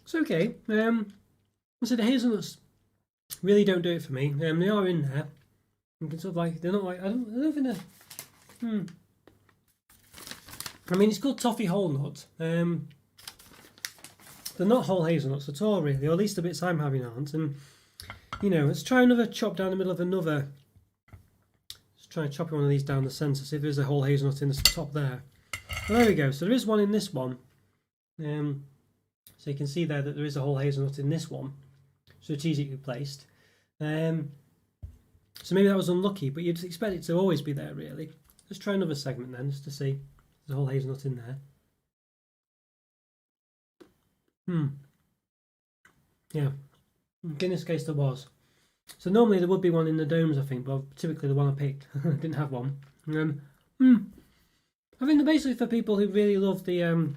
S1: It's okay. So the hazelnuts really don't do it for me. They are in there. You can sort of like, they're not like, I don't think they're. I mean, it's called toffee whole nut. They're not whole hazelnuts at all, really, or at least the bits I'm having aren't. And you know, let's try another chop down the middle of another. Let's try chopping one of these down the centre, see if there's a whole hazelnut in the top there. Well, there we go. So there is one in this one. So you can see there that there is a whole hazelnut in this one, strategically placed. So maybe that was unlucky, but you'd expect it to always be there, really. Let's try another segment then, just to see if there's a whole hazelnut in there. Yeah. In this case there was. So normally there would be one in the domes, I think, but typically the one I picked didn't have one. I think they're basically for people who really love the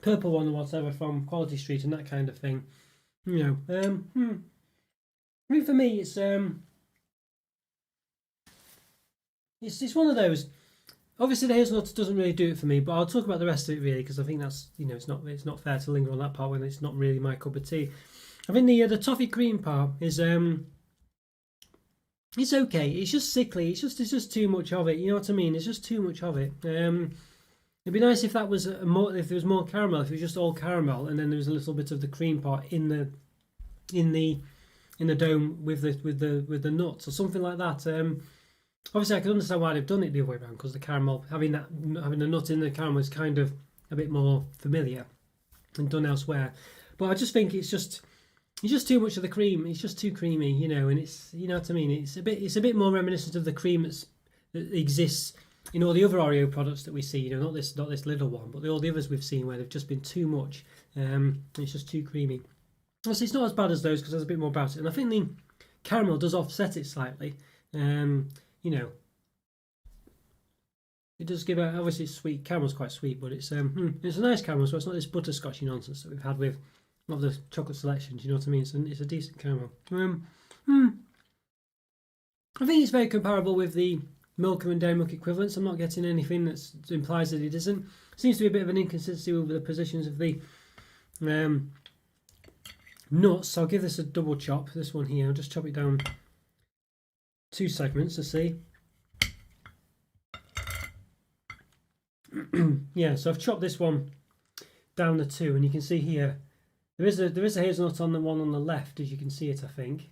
S1: purple one or whatever from Quality Street and that kind of thing. You know, I mean, for me, it's one of those. Obviously, the hazelnut doesn't really do it for me, but I'll talk about the rest of it really because I think that's, you know, it's not fair to linger on that part when it's not really my cup of tea. I think the toffee cream part is it's okay. It's just sickly. It's just too much of it. You know what I mean? It's just too much of it. It'd be nice if that was if there was more caramel. If it was just all caramel, and then there was a little bit of the cream part in the dome with the nuts or something like that. Obviously, I can understand why they've done it the other way around because the caramel having the nut in the caramel is kind of a bit more familiar and done elsewhere. But I just think it's just too much of the cream. It's just too creamy, you know, and it's, you know what I mean. It's a bit more reminiscent of the cream that exists in all the other Oreo products that we see. You know, not this little one, but all the others we've seen where they've just been too much. It's just too creamy. Obviously, it's not as bad as those because there's a bit more about it, and I think the caramel does offset it slightly. You know, it does give out. Obviously, it's sweet. Caramel's quite sweet, but it's a nice caramel, so it's not this butterscotchy nonsense that we've had with a lot of the chocolate selections. You know what I mean? It's a decent caramel. I think it's very comparable with the Milka and Dairy Milk equivalents. I'm not getting anything that implies that it isn't. Seems to be a bit of an inconsistency with the positions of the nuts. I'll give this a double chop. This one here, I'll just chop it down 2 segments to see. Yeah, so I've chopped this one down the 2, and you can see here there is a hazelnut on the one on the left, as you can see it. I think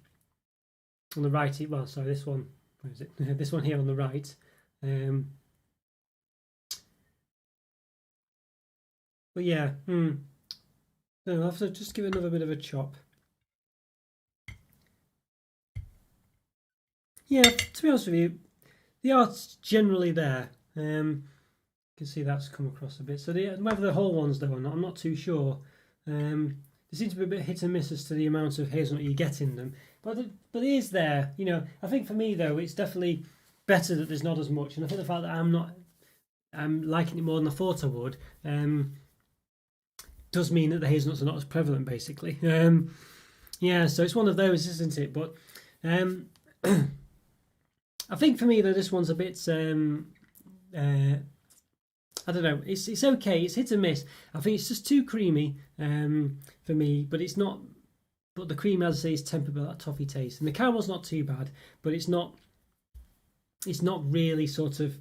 S1: on the right. Well, sorry, this one. Where is it? This one here on the right. But yeah, I'll have to just give it another bit of a chop. Yeah, to be honest with you, the art's generally there. You can see that's come across a bit. So whether the whole ones though or not, I'm not too sure. There seems to be a bit hit and miss as to the amount of hazelnut you get in them, but it is there. You know, I think for me though, it's definitely better that there's not as much, and I think the fact that I'm liking it more than I thought I would, does mean that the hazelnuts are not as prevalent, basically. Yeah, so it's one of those, isn't it? But I think for me though, this one's a bit. I don't know. It's okay. It's hit and miss. I think it's just too creamy for me, but it's not. But the cream, as I say, is tempered by that toffee taste, and the caramel's not too bad, but it's not. It's not really sort of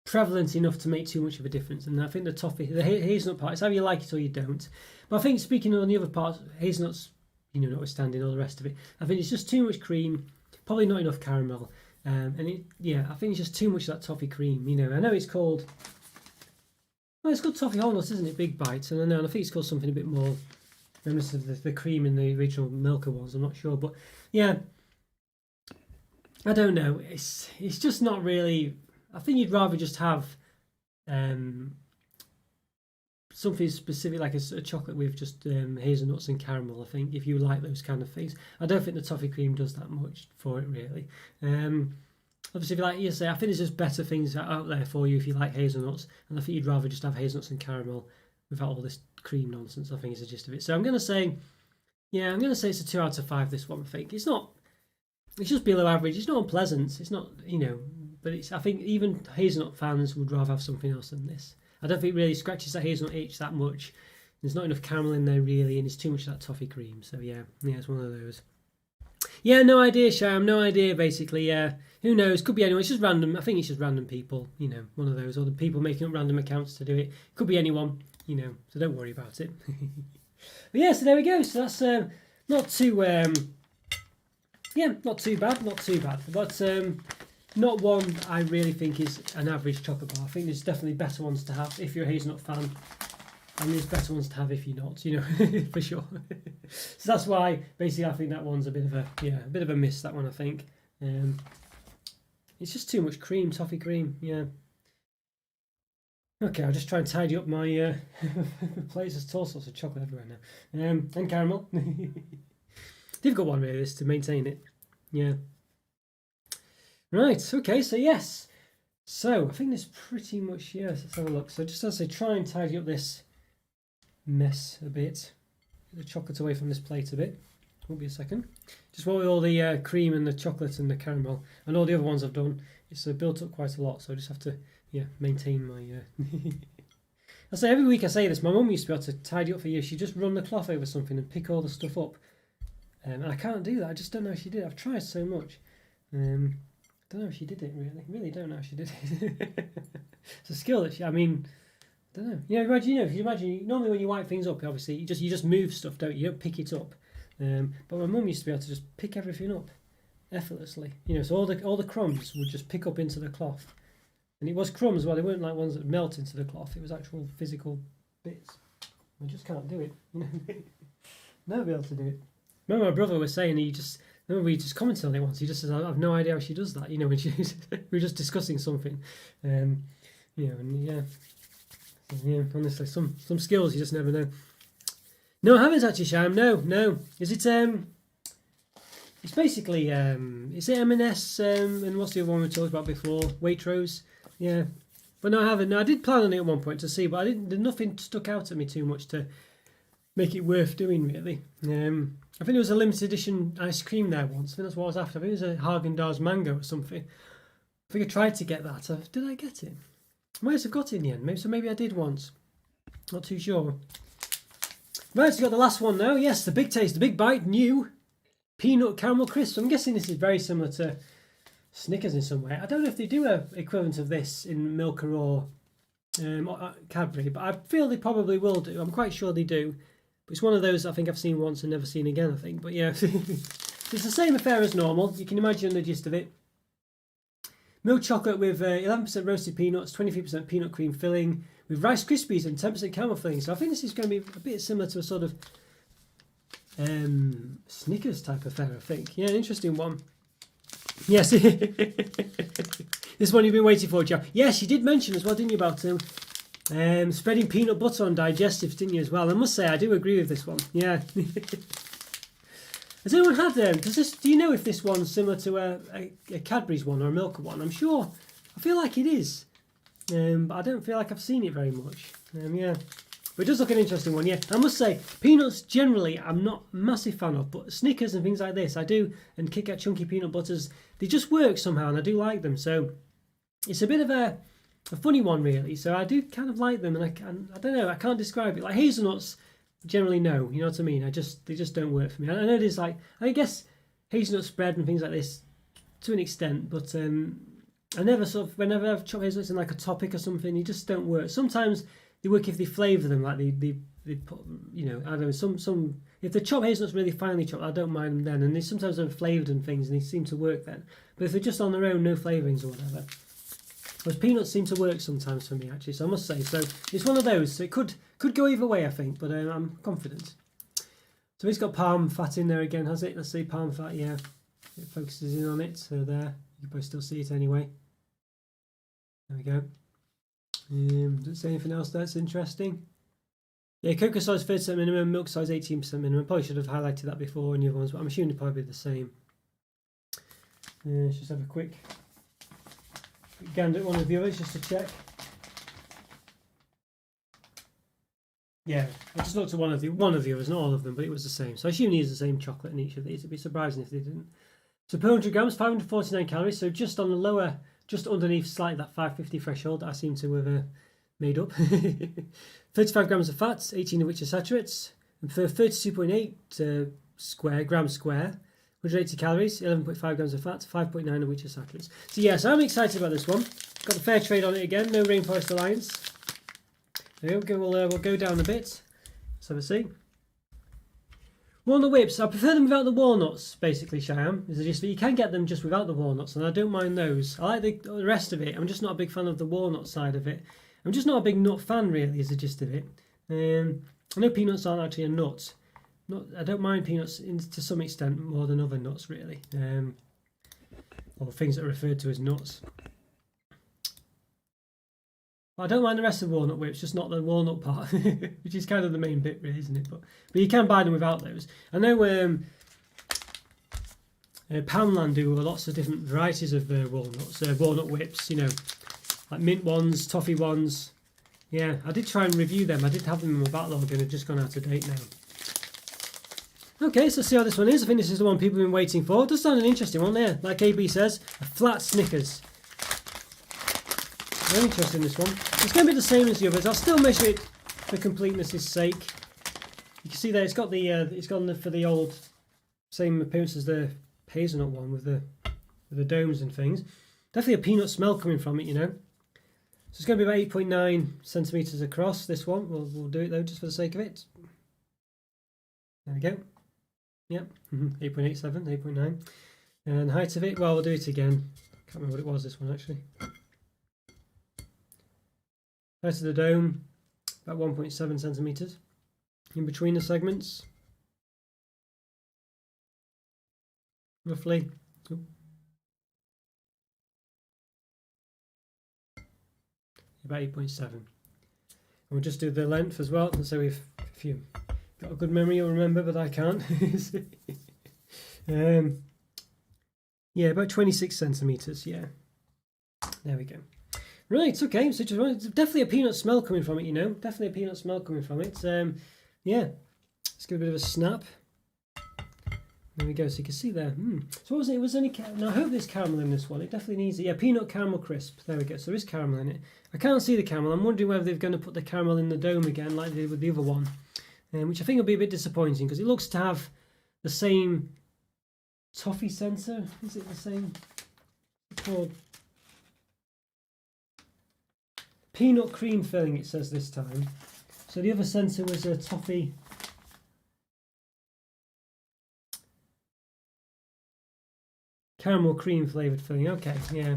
S1: prevalent enough to make too much of a difference. And I think the toffee, the hazelnut part, it's either you like it or you don't. But I think speaking on the other parts, hazelnuts, notwithstanding all the rest of it, I think it's just too much cream, probably not enough caramel, and I think it's just too much of that toffee cream. I know it's called. Well, it's called toffee walnuts, isn't it? Big bites, and I think it's called something a bit more reminiscent of the cream in the original Milka ones. I'm not sure, but yeah, I don't know. It's just not really. I think you'd rather just have something specific, like a chocolate with just hazelnuts and caramel. I think if you like those kind of things, I don't think the toffee cream does that much for it really. Obviously, if you like, I think there's just better things out there for you if you like hazelnuts, and I think you'd rather just have hazelnuts and caramel without all this cream nonsense. I think is the gist of it. So I'm going to say, it's a 2 out of 5. This one, I think it's not. It's just below average. It's not unpleasant. It's not, but I think even hazelnut fans would rather have something else than this. I don't think it really scratches that hazelnut itch that much. There's not enough caramel in there really, and it's too much of that toffee cream. So yeah, it's one of those. Yeah, no idea, Sham. No idea. Basically, who knows? Could be anyone. It's just random. I think it's just random people. One of those, or the people making up random accounts to do it. Could be anyone. So don't worry about it. But yeah, so there we go. So that's not too. Not too bad. But not one I really think is an average chocolate bar. I think there's definitely better ones to have if you're a hazelnut fan, and there's better ones to have if you're not. For sure. So that's why basically I think that one's a bit of a miss. That one I think. It's just too much cream, toffee cream. Yeah. Okay, I'll just try and tidy up my plates. There's all sorts of chocolate everywhere now, and caramel. Difficult one really, this to maintain it. Yeah. Right. Okay. So yes. So I think there's pretty much Let's have a look. So just as I try and tidy up this mess a bit, get the chocolate away from this plate a bit. Won't be a second. Just with all the cream and the chocolate and the caramel and all the other ones I've done, it's built up quite a lot. So I just have to maintain my. I say every week I say this. My mum used to be able to tidy up for years. She'd just run the cloth over something and pick all the stuff up. And I can't do that. I just don't know how she did it. I've tried so much. Don't know if she did it really. Really don't know how she did it. It's a skill that I don't know. Imagine if you imagine normally when you wipe things up, obviously you just move stuff, don't you? You don't pick it up. But my mum used to be able to just pick everything up effortlessly. So all the crumbs would just pick up into the cloth, and it was crumbs. Well, they weren't like ones that melt into the cloth. It was actual physical bits. I just can't do it. Never be able to do it. Remember my brother was saying we just commented on it once. He just says, "I have no idea how she does that." When we were just discussing something, honestly, some skills you just never know. No, I haven't actually, Sham. No. Is it It's basically is it M&S and what's the other one we talked about before? Waitrose. Yeah, but no, I haven't. No, I did plan on it at one point to see, but nothing stuck out at me too much to make it worth doing really. I think there was a limited edition ice cream there once. I think that's what I was after. I think it was a Haagen-Dazs mango or something. I think I tried to get that. Did I get it? I might have got it in the end. Maybe I did once. Not too sure. Right, so we've got the last one now. Yes, the big taste, the big bite, new peanut caramel crisps. I'm guessing this is very similar to Snickers in some way. I don't know if they do an equivalent of this in Milka or Cadbury, but I feel they probably will do. I'm quite sure they do. But it's one of those I think I've seen once and never seen again, I think. But yeah, it's the same affair as normal. You can imagine the gist of it. Milk chocolate with 11% roasted peanuts, 23% peanut cream filling, with Rice Krispies and 10% caramel filling. So I think this is going to be a bit similar to a sort of Snickers type affair, I think. Yeah, an interesting one. Yes, this one you've been waiting for, Joe. Yes, you did mention as well, didn't you, about spreading peanut butter on digestives, didn't you, as well? I must say, I do agree with this one. Yeah. Has anyone had do you know if this one's similar to a Cadbury's one or a Milka one? I'm sure. I feel like it is. But I don't feel like I've seen it very much. Yeah. But it does look an interesting one, yeah. I must say, peanuts generally I'm not a massive fan of, but Snickers and things like this I do, and Kit Kat chunky peanut butters, they just work somehow and I do like them. So it's a bit of a funny one really. So I do kind of like them, and I don't know, I can't describe it. Like hazelnuts, generally no, you know what I mean. They just don't work for me. I know there's like, I guess hazelnut spread and things like this to an extent, but I never sort of, whenever I've chopped hazelnuts in like a topic or something, they just don't work. Sometimes they work if they flavour them, like they put, you know, I don't know, some if the chopped hazelnuts really finely chopped, I don't mind them then, and they sometimes are flavoured and things, and they seem to work then. But if they're just on their own, no flavourings or whatever, whereas peanuts seem to work sometimes for me actually. So I must say, so it's one of those. So it could go either way, I think, but I'm confident. So it's got palm fat in there again, has it? Let's see, palm fat, yeah. It focuses in on it, so there. You can probably still see it anyway. There we go. Does it say anything else that's interesting? Yeah, cocoa size 30% minimum, milk size 18% minimum. Probably should have highlighted that before in the other ones, but I'm assuming they'll probably be the same. Let's just have a quick gander at one of the others just to check. Yeah, I just looked at one of the others, not all of them, but it was the same. So I assume he has the same chocolate in each of these. It'd be surprising if they didn't. So per 100 grams, 549 calories. So just on the lower, just underneath slightly that 550 threshold that I seem to have made up. 35 grams of fat, 18 of which are saturates. And for 32.8 grams square, 180 calories, 11.5 grams of fat, 5.9 of which are saturates. So yeah, so I'm excited about this one. Got the fair trade on it again, no Rainforest Alliance. There we go, we'll go down a bit. Let's have a see. Walnut whips, I prefer them without the walnuts, basically, Shyam. Is just that you can get them just without the walnuts, and I don't mind those. I like the rest of it. I'm just not a big fan of the walnut side of it. I'm just not a big nut fan, really, is the gist of it. I know peanuts aren't actually a nut. I don't mind peanuts to some extent more than other nuts, really. Or things that are referred to as nuts. I don't mind the rest of the walnut whips, just not the walnut part, which is kind of the main bit, really, isn't it? But you can buy them without those. I know Poundland do lots of different varieties of walnuts, walnut whips, you know, like mint ones, toffee ones. Yeah, I did try and review them. I did have them in my backlog and they've just gone out of date now. Okay, so let's see how this one is. I think this is the one people have been waiting for. It does sound an interesting one there. Like AB says, a flat Snickers. Very interesting, this one. It's going to be the same as the others. I'll still measure it for completeness' sake. You can see there it's got the for the old same appearance as the hazelnut one with the domes and things. Definitely a peanut smell coming from it, you know. So it's going to be about 8.9 centimeters across. This one we'll do it though just for the sake of it. There we go. Yep, 8.87, 8.9, and the height of it. Well, we'll do it again. Can't remember what it was. This one actually. Height of the dome, about 1.7 centimeters. In between the segments, roughly. About 8.7. And we'll just do the length as well. So if you've got a good memory, you'll remember, but I can't. Yeah, about 26 centimeters. Yeah, there we go. Right, okay, so it's definitely a peanut smell coming from it, you know. Definitely a peanut smell coming from it. Yeah, let's give it a bit of a snap. There we go, so you can see there. So what was it? It was only no, I hope there's caramel in this one. It definitely needs it. Yeah, peanut caramel crisp. There we go, so there is caramel in it. I can't see the caramel. I'm wondering whether they're going to put the caramel in the dome again like they did with the other one. Which I think will be a bit disappointing because it looks to have the same toffee sensor. Is it the same? It's called peanut cream filling, it says this time. So the other sensor was a toffee. Caramel cream flavoured filling. Okay, yeah.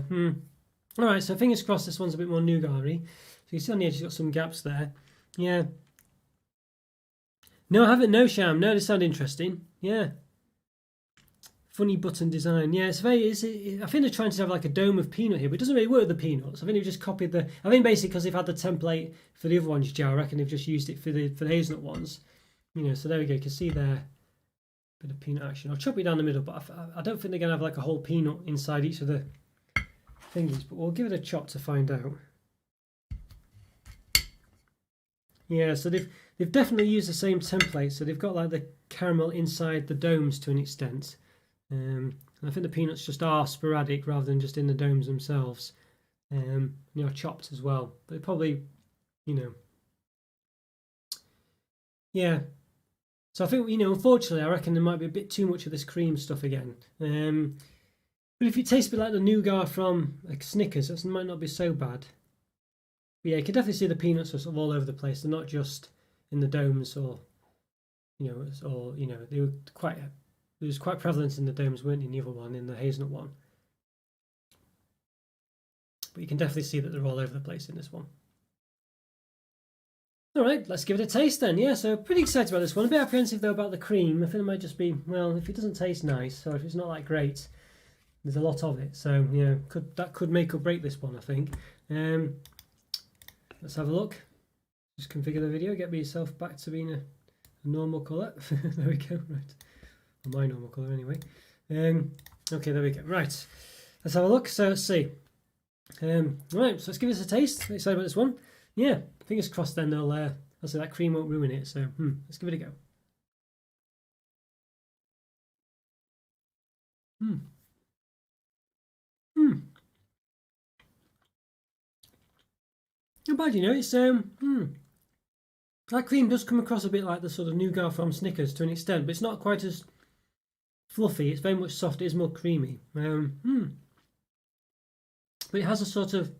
S1: Alright, so fingers crossed this one's a bit more nougat-y. So you see on the edge it's got some gaps there. Yeah. No, I haven't. No, Sham. No, this sounds interesting. Yeah. Funny button design. Yeah, it's very. I think they're trying to have like a dome of peanut here, but it doesn't really work with the peanuts. I think they've just copied the. I think basically because they've had the template for the other ones, Joe, I reckon they've just used it for the hazelnut ones. You know, so there we go. You can see there. Bit of peanut action. I'll chop it down the middle, but I don't think they're going to have like a whole peanut inside each of the thingies. But we'll give it a chop to find out. Yeah, so they've definitely used the same template. So they've got like the caramel inside the domes to an extent. I think the peanuts just are sporadic rather than just in the domes themselves. chopped as well. But probably, yeah. So I think, unfortunately, I reckon there might be a bit too much of this cream stuff again. But if it tastes a bit like the nougat from like Snickers, that might not be so bad. But yeah, you can definitely see the peanuts are sort of all over the place. They're not just in the domes or they were quite. It was quite prevalent in the domes, weren't they, in the other one, in the hazelnut one. But you can definitely see that they're all over the place in this one. All right, let's give it a taste then. Yeah, so pretty excited about this one. A bit apprehensive though about the cream. I think it might just be, well, if it doesn't taste nice or if it's not that great, there's a lot of it. So yeah, that could make or break this one, I think. Let's have a look. Just configure the video, get yourself back to being a normal colour. There we go, right. Or my normal colour anyway. Okay, there we go. Right, let's have a look. So let's see. Right, so let's give this a taste. Excited about this one. Yeah, fingers crossed then I'll say that cream won't ruin it. So let's give it a go. Not bad, it's that cream does come across a bit like the sort of nougat from Snickers to an extent, but it's not quite as fluffy. It's very much soft. It is more creamy. But it has a sort of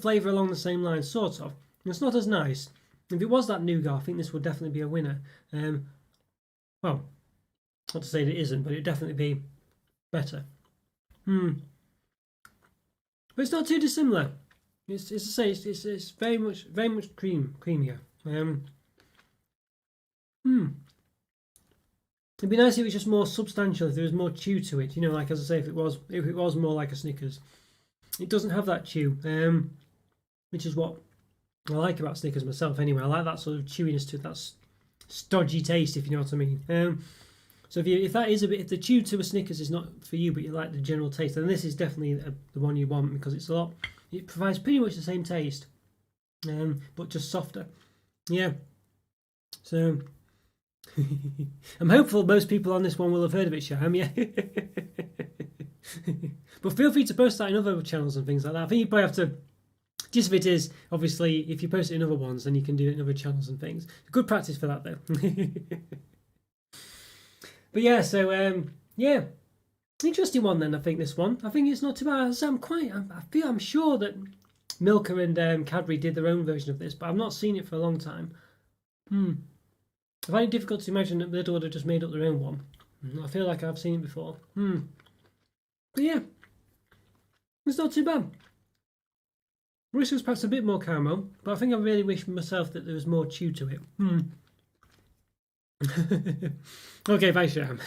S1: flavour along the same lines, sort of. It's not as nice. If it was that nougat, I think this would definitely be a winner. Well, not to say that it isn't, but it'd definitely be better. But it's not too dissimilar. It's to say it's very much creamier. It'd be nice if it was just more substantial, if there was more chew to it. Like as I say, if it was more like a Snickers. It doesn't have that chew, which is what I like about Snickers myself. Anyway, I like that sort of chewiness to it, that stodgy taste, if you know what I mean. So if the chew to a Snickers is not for you, but you like the general taste, then this is definitely the one you want because it provides pretty much the same taste, but just softer. Yeah. So I'm hopeful most people on this one will have heard of it, Sham. Yeah. But feel free to post that in other channels and things like that. I think you probably have to. Just if it is, obviously, if you post it in other ones, then you can do it in other channels and things. Good practice for that, though. But yeah, so yeah, interesting one then. I think this one. I think it's not too bad. I'm sure that Milka and Cadbury did their own version of this, but I've not seen it for a long time. I find it difficult to imagine that Lidl would have just made up their own one. I feel like I've seen it before. But yeah, it's not too bad. I wish there was perhaps a bit more caramel, but I think I really wish myself that there was more chew to it. Okay, bye, Sham.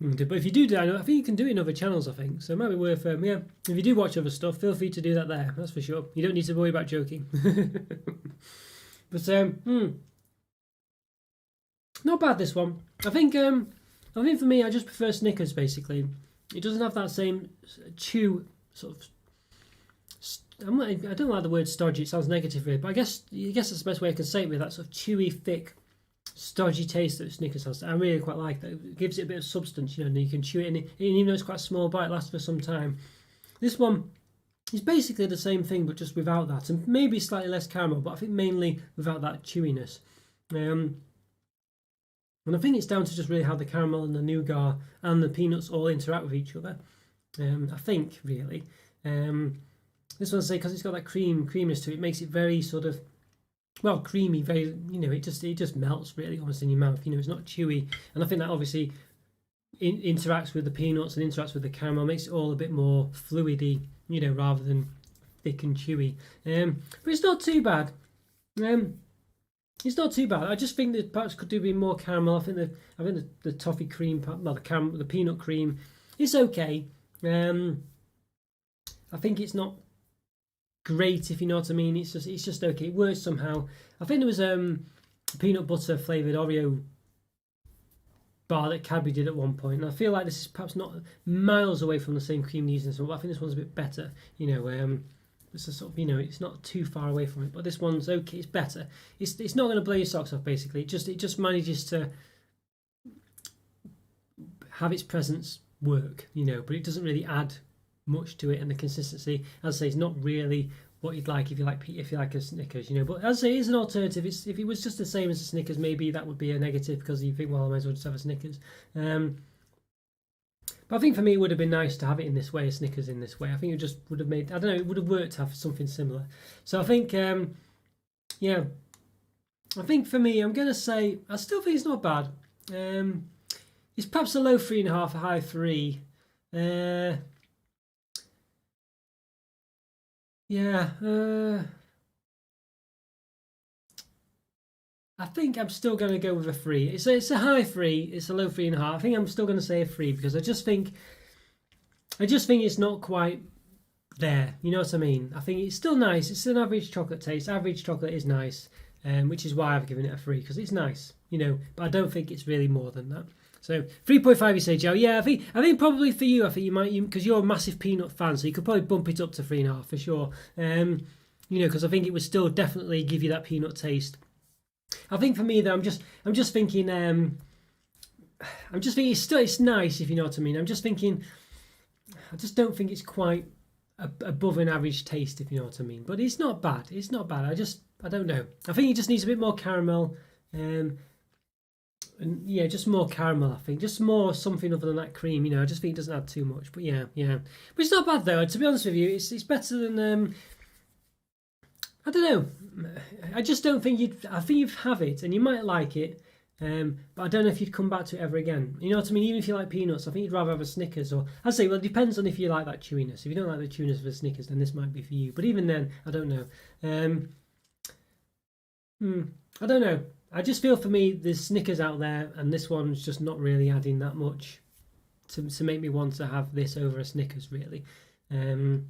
S1: But if you do that, I think you can do it in other channels, I think. So it might be worth, yeah, if you do watch other stuff, feel free to do that there, that's for sure. You don't need to worry about joking. But, not bad, this one. I think for me, I just prefer Snickers, basically. It doesn't have that same chew, sort of. I don't like the word stodgy, it sounds negative really, but I guess that's the best way I can say it, with that sort of chewy, thick, stodgy taste that Snickers has. I really quite like that. It gives it a bit of substance, and you can chew it, and even though it's quite a small bite, it lasts for some time. This one is basically the same thing, but just without that, and maybe slightly less caramel, but I think mainly without that chewiness. And I think it's down to just really how the caramel and the nougat and the peanuts all interact with each other. I think, really. This one, say, because it's got that creaminess to it, makes it very sort of, well, creamy, very, it just melts really almost in your mouth. It's not chewy, and I think that obviously interacts with the peanuts and interacts with the caramel, makes it all a bit more fluidy, rather than thick and chewy. But it's not too bad. It's not too bad. I just think that perhaps could do be more caramel. I think the toffee cream, well, the peanut cream, it's okay. I think it's not great, if you know what I mean. It's just okay. It works somehow. I think there was a peanut butter flavoured Oreo bar that Cadbury did at one point, and I feel like this is perhaps not miles away from the same cream used in this one, but I think this one's a bit better. It's a sort of, it's not too far away from it, but this one's okay. It's better. It's not going to blow your socks off. Basically, it just manages to have its presence work, but it doesn't really add much to it, and the consistency, as I say, is not really what you'd like if you like a Snickers, you know. But as I say, it is an alternative. If it was just the same as a Snickers, maybe that would be a negative because you think, well, I might as well just have a Snickers. But I think for me, it would have been nice to have it in this way, a Snickers in this way. I think it just would have made, I don't know, it would have worked to have something similar. So I think, yeah, I think for me, I'm going to say, I still think it's not bad. It's perhaps a low 3.5, a high 3. I think I'm still going to go with a 3. It's a high 3. It's a low 3.5. I think I'm still going to say a 3 because I just think it's not quite there. You know what I mean? I think it's still nice. It's an average chocolate taste. Average chocolate is nice, which is why I've given it a 3 because it's nice. You know, but I don't think it's really more than that. So 3.5, you say, Joe? Yeah, I think probably for you, I think you might, because you're a massive peanut fan, so you could probably bump it up to 3.5 for sure. You know, because I think it would still definitely give you that peanut taste. I think for me though, I'm just thinking it's nice, if you know what I mean. I'm just thinking, I just don't think it's quite above an average taste, if you know what I mean. But it's not bad. It's not bad. I don't know. I think it just needs a bit more caramel. And yeah, just more caramel. I think just more something other than that cream. You know, I just think it doesn't add too much. But yeah. But it's not bad though. To be honest with you, it's better than. I don't know. I just don't think I think you'd have it and you might like it, but I don't know if you'd come back to it ever again. You know what I mean? Even if you like peanuts, I think you'd rather have a Snickers. Or I'd say, well, it depends on if you like that chewiness. If you don't like the chewiness of a Snickers, then this might be for you. But even then, I don't know. I don't know. I just feel for me, there's Snickers out there, and this one's just not really adding that much to make me want to have this over a Snickers, really. And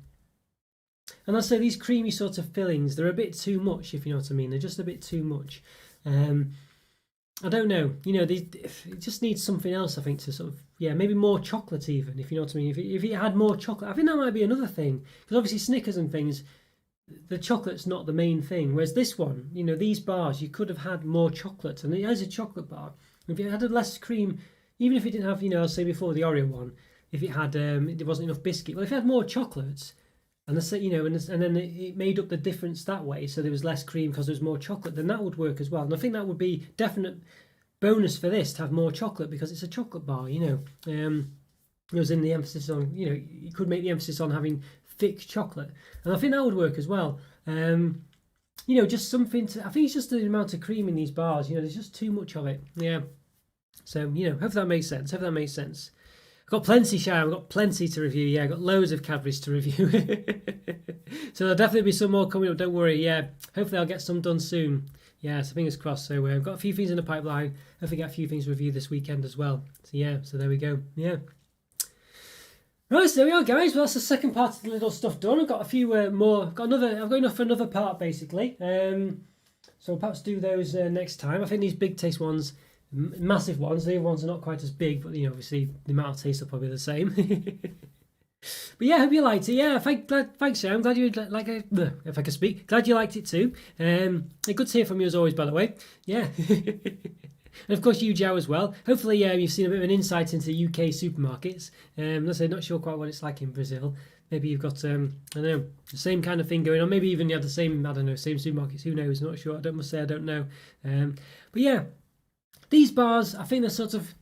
S1: I say these creamy sort of fillings, they're a bit too much, if you know what I mean. They're just a bit too much. I don't know. You know, it just needs something else, I think, to sort of, yeah, maybe more chocolate even, if you know what I mean. If it had more chocolate, I think that might be another thing. Because obviously Snickers and things, the chocolate's not the main thing. Whereas this one, you know, these bars, you could have had more chocolate. And it is a chocolate bar. If it had less cream, even if it didn't have, you know, I'll say before the Oreo one, if it had, there wasn't enough biscuit. Well, if it had more chocolates, and you know, and then it made up the difference that way, so there was less cream because there was more chocolate, then that would work as well. And I think that would be definite bonus for this to have more chocolate because it's a chocolate bar, you know. It was in the emphasis on, you know, you could make the emphasis on having thick chocolate, and I think that would work as well. You know, just something to. I think it's just the amount of cream in these bars. You know, there's just too much of it. Yeah. So you know, hope that makes sense. I've got plenty, Sharon. I've got plenty to review. Yeah, I've got loads of Cadbury's to review. So there'll definitely be some more coming up. Don't worry. Yeah, hopefully I'll get some done soon. Yeah, so fingers crossed. So I've got a few things in the pipeline. Hopefully get a few things to review this weekend as well. So yeah, so there we go. Yeah. Right, so there we are, guys. Well, that's the second part of the little stuff done. I've got a few more. I've got enough for another part, basically. So perhaps do those next time. I think these big taste ones, massive ones. The other ones are not quite as big, but you know, obviously the amount of taste are probably the same. But yeah, I hope you liked it. Yeah, thanks, Sam. I'm glad you like it. If I can speak, glad you liked it too. Good to hear from you as always, by the way. Yeah. And of course you, Joe, as well. Hopefully you've seen a bit of an insight into UK supermarkets. Let's say, not sure quite what it's like in Brazil. Maybe you've got, I don't know, the same kind of thing going on. Maybe even you have the same, I don't know, same supermarkets. Who knows? Not sure. I must say I don't know. But yeah, these bars, I think they're sort of,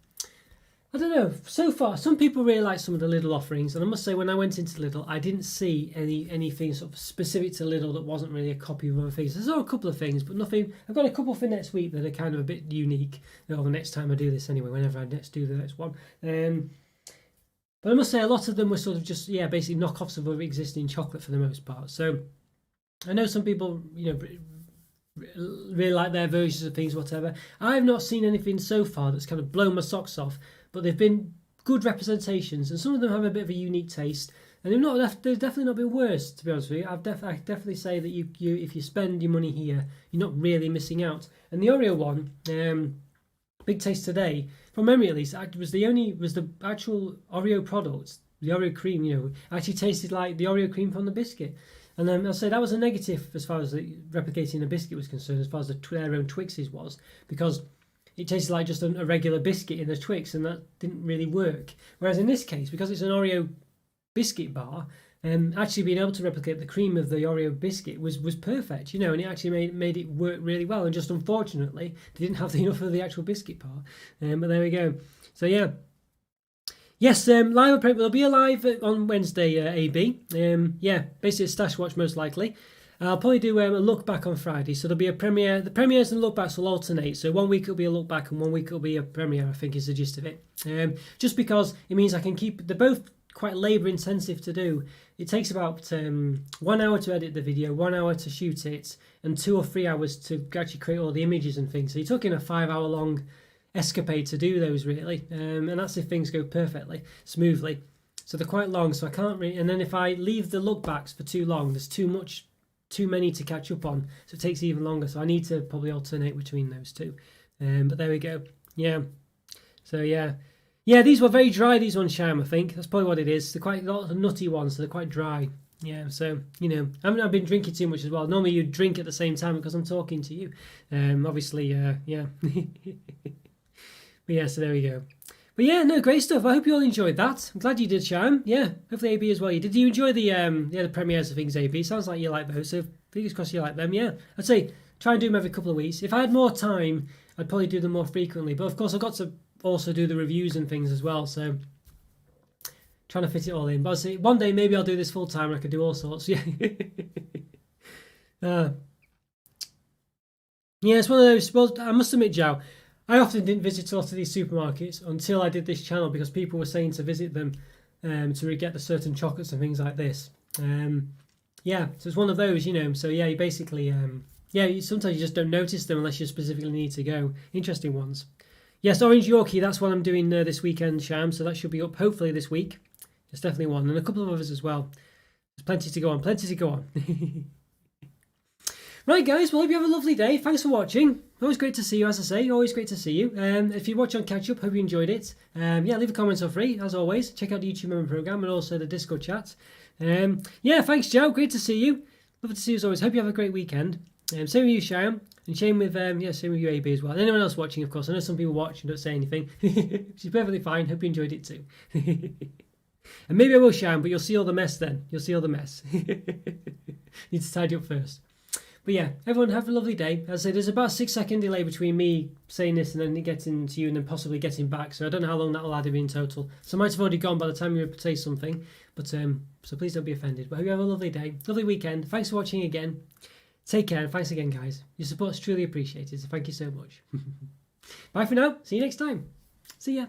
S1: I don't know, so far, some people really like some of the Lidl offerings. And I must say, when I went into Lidl, I didn't see anything sort of specific to Lidl that wasn't really a copy of other things. I saw a couple of things, but nothing. I've got a couple for next week that are kind of a bit unique. Or the next time I do this anyway, whenever I next do the next one. But I must say, a lot of them were sort of just, yeah, basically knockoffs of other existing chocolate for the most part. So I know some people, you know, really like their versions of things, whatever. I've not seen anything so far that's kind of blown my socks off, but they've been good representations, and some of them have a bit of a unique taste, and they've definitely not been worse, to be honest with you. I definitely say that you if you spend your money here, you're not really missing out. And the Oreo one, Big Taste Today, from memory at least, was the actual Oreo product, the Oreo cream, you know, actually tasted like the Oreo cream from the biscuit. And I'll say that was a negative as far as replicating a biscuit was concerned, as far as their own Twixes was, because it tasted like just a regular biscuit in the Twix, and that didn't really work. Whereas in this case, because it's an Oreo biscuit bar, actually being able to replicate the cream of the Oreo biscuit was perfect, you know, and it actually made it work really well. And just unfortunately, they didn't have enough of the actual biscuit bar. But there we go. So yeah. Yes, live. There'll be a live on Wednesday, AB. Yeah, basically a stash watch most likely. I'll probably do a look back on Friday. So there'll be a premiere. The premieres and look backs will alternate. So 1 week it'll be a look back and 1 week it'll be a premiere, I think is the gist of it. Just because it means I can keep, they're both quite labour intensive to do. It takes about 1 hour to edit the video, 1 hour to shoot it, and 2 or 3 hours to actually create all the images and things. So you're talking a 5 hour long escapade to do those really, and that's if things go perfectly smoothly. So they're quite long, so I can't really, and then if I leave the look backs for too long, there's too many to catch up on, so it takes even longer. So I need to probably alternate between those two. But there we go. Yeah. So yeah, these were very dry, these ones, Sham, I think that's probably what it is. They're quite a lot of nutty ones, so they're quite dry. Yeah, so you know, I've been drinking too much as well. Normally you drink at the same time because I'm talking to you. Obviously, yeah. But yeah, so there we go. But yeah, no, great stuff. I hope you all enjoyed that. I'm glad you did, Sham. Yeah, hopefully AB as well. Did you enjoy the premieres of things, AB? Sounds like you like those. So fingers crossed you like them. Yeah, I'd say try and do them every couple of weeks. If I had more time, I'd probably do them more frequently. But of course, I've got to also do the reviews and things as well. So trying to fit it all in. But I'll say one day maybe I'll do this full time and I could do all sorts. Yeah. Yeah, it's one of those. Well, I must admit, Joe, I often didn't visit a lot of these supermarkets until I did this channel because people were saying to visit them to get the certain chocolates and things like this. Yeah, so it's one of those, you know. So yeah, you basically, sometimes you just don't notice them unless you specifically need to go. Interesting ones. Yes, Orange Yorkie, that's what I'm doing this weekend, Sham. So that should be up hopefully this week. There's definitely one, and a couple of others as well. There's plenty to go on. Right, guys, well, hope you have a lovely day. Thanks for watching. Always great to see you, as I say. Always great to see you. If you watch on catch up, hope you enjoyed it. Yeah, leave a comment for free, as always. Check out the YouTube member program and also the Discord chat. Yeah, thanks, Joe. Great to see you. Love to see you as always. Hope you have a great weekend. Same with you, Sham. And same with you, AB, as well. And anyone else watching, of course. I know some people watch and don't say anything, which is perfectly fine. Hope you enjoyed it too. And maybe I will, Sham, but you'll see all the mess then. You'll see all the mess. Need to tidy up first. But yeah, everyone have a lovely day. As I say, there's about a 6-second delay between me saying this and then getting to you and then possibly getting back. So I don't know how long that will add in total. So I might have already gone by the time you say something. But so please don't be offended. But hope you have a lovely day, lovely weekend. Thanks for watching again. Take care and thanks again, guys. Your support is truly appreciated. So thank you so much. Bye for now. See you next time. See ya.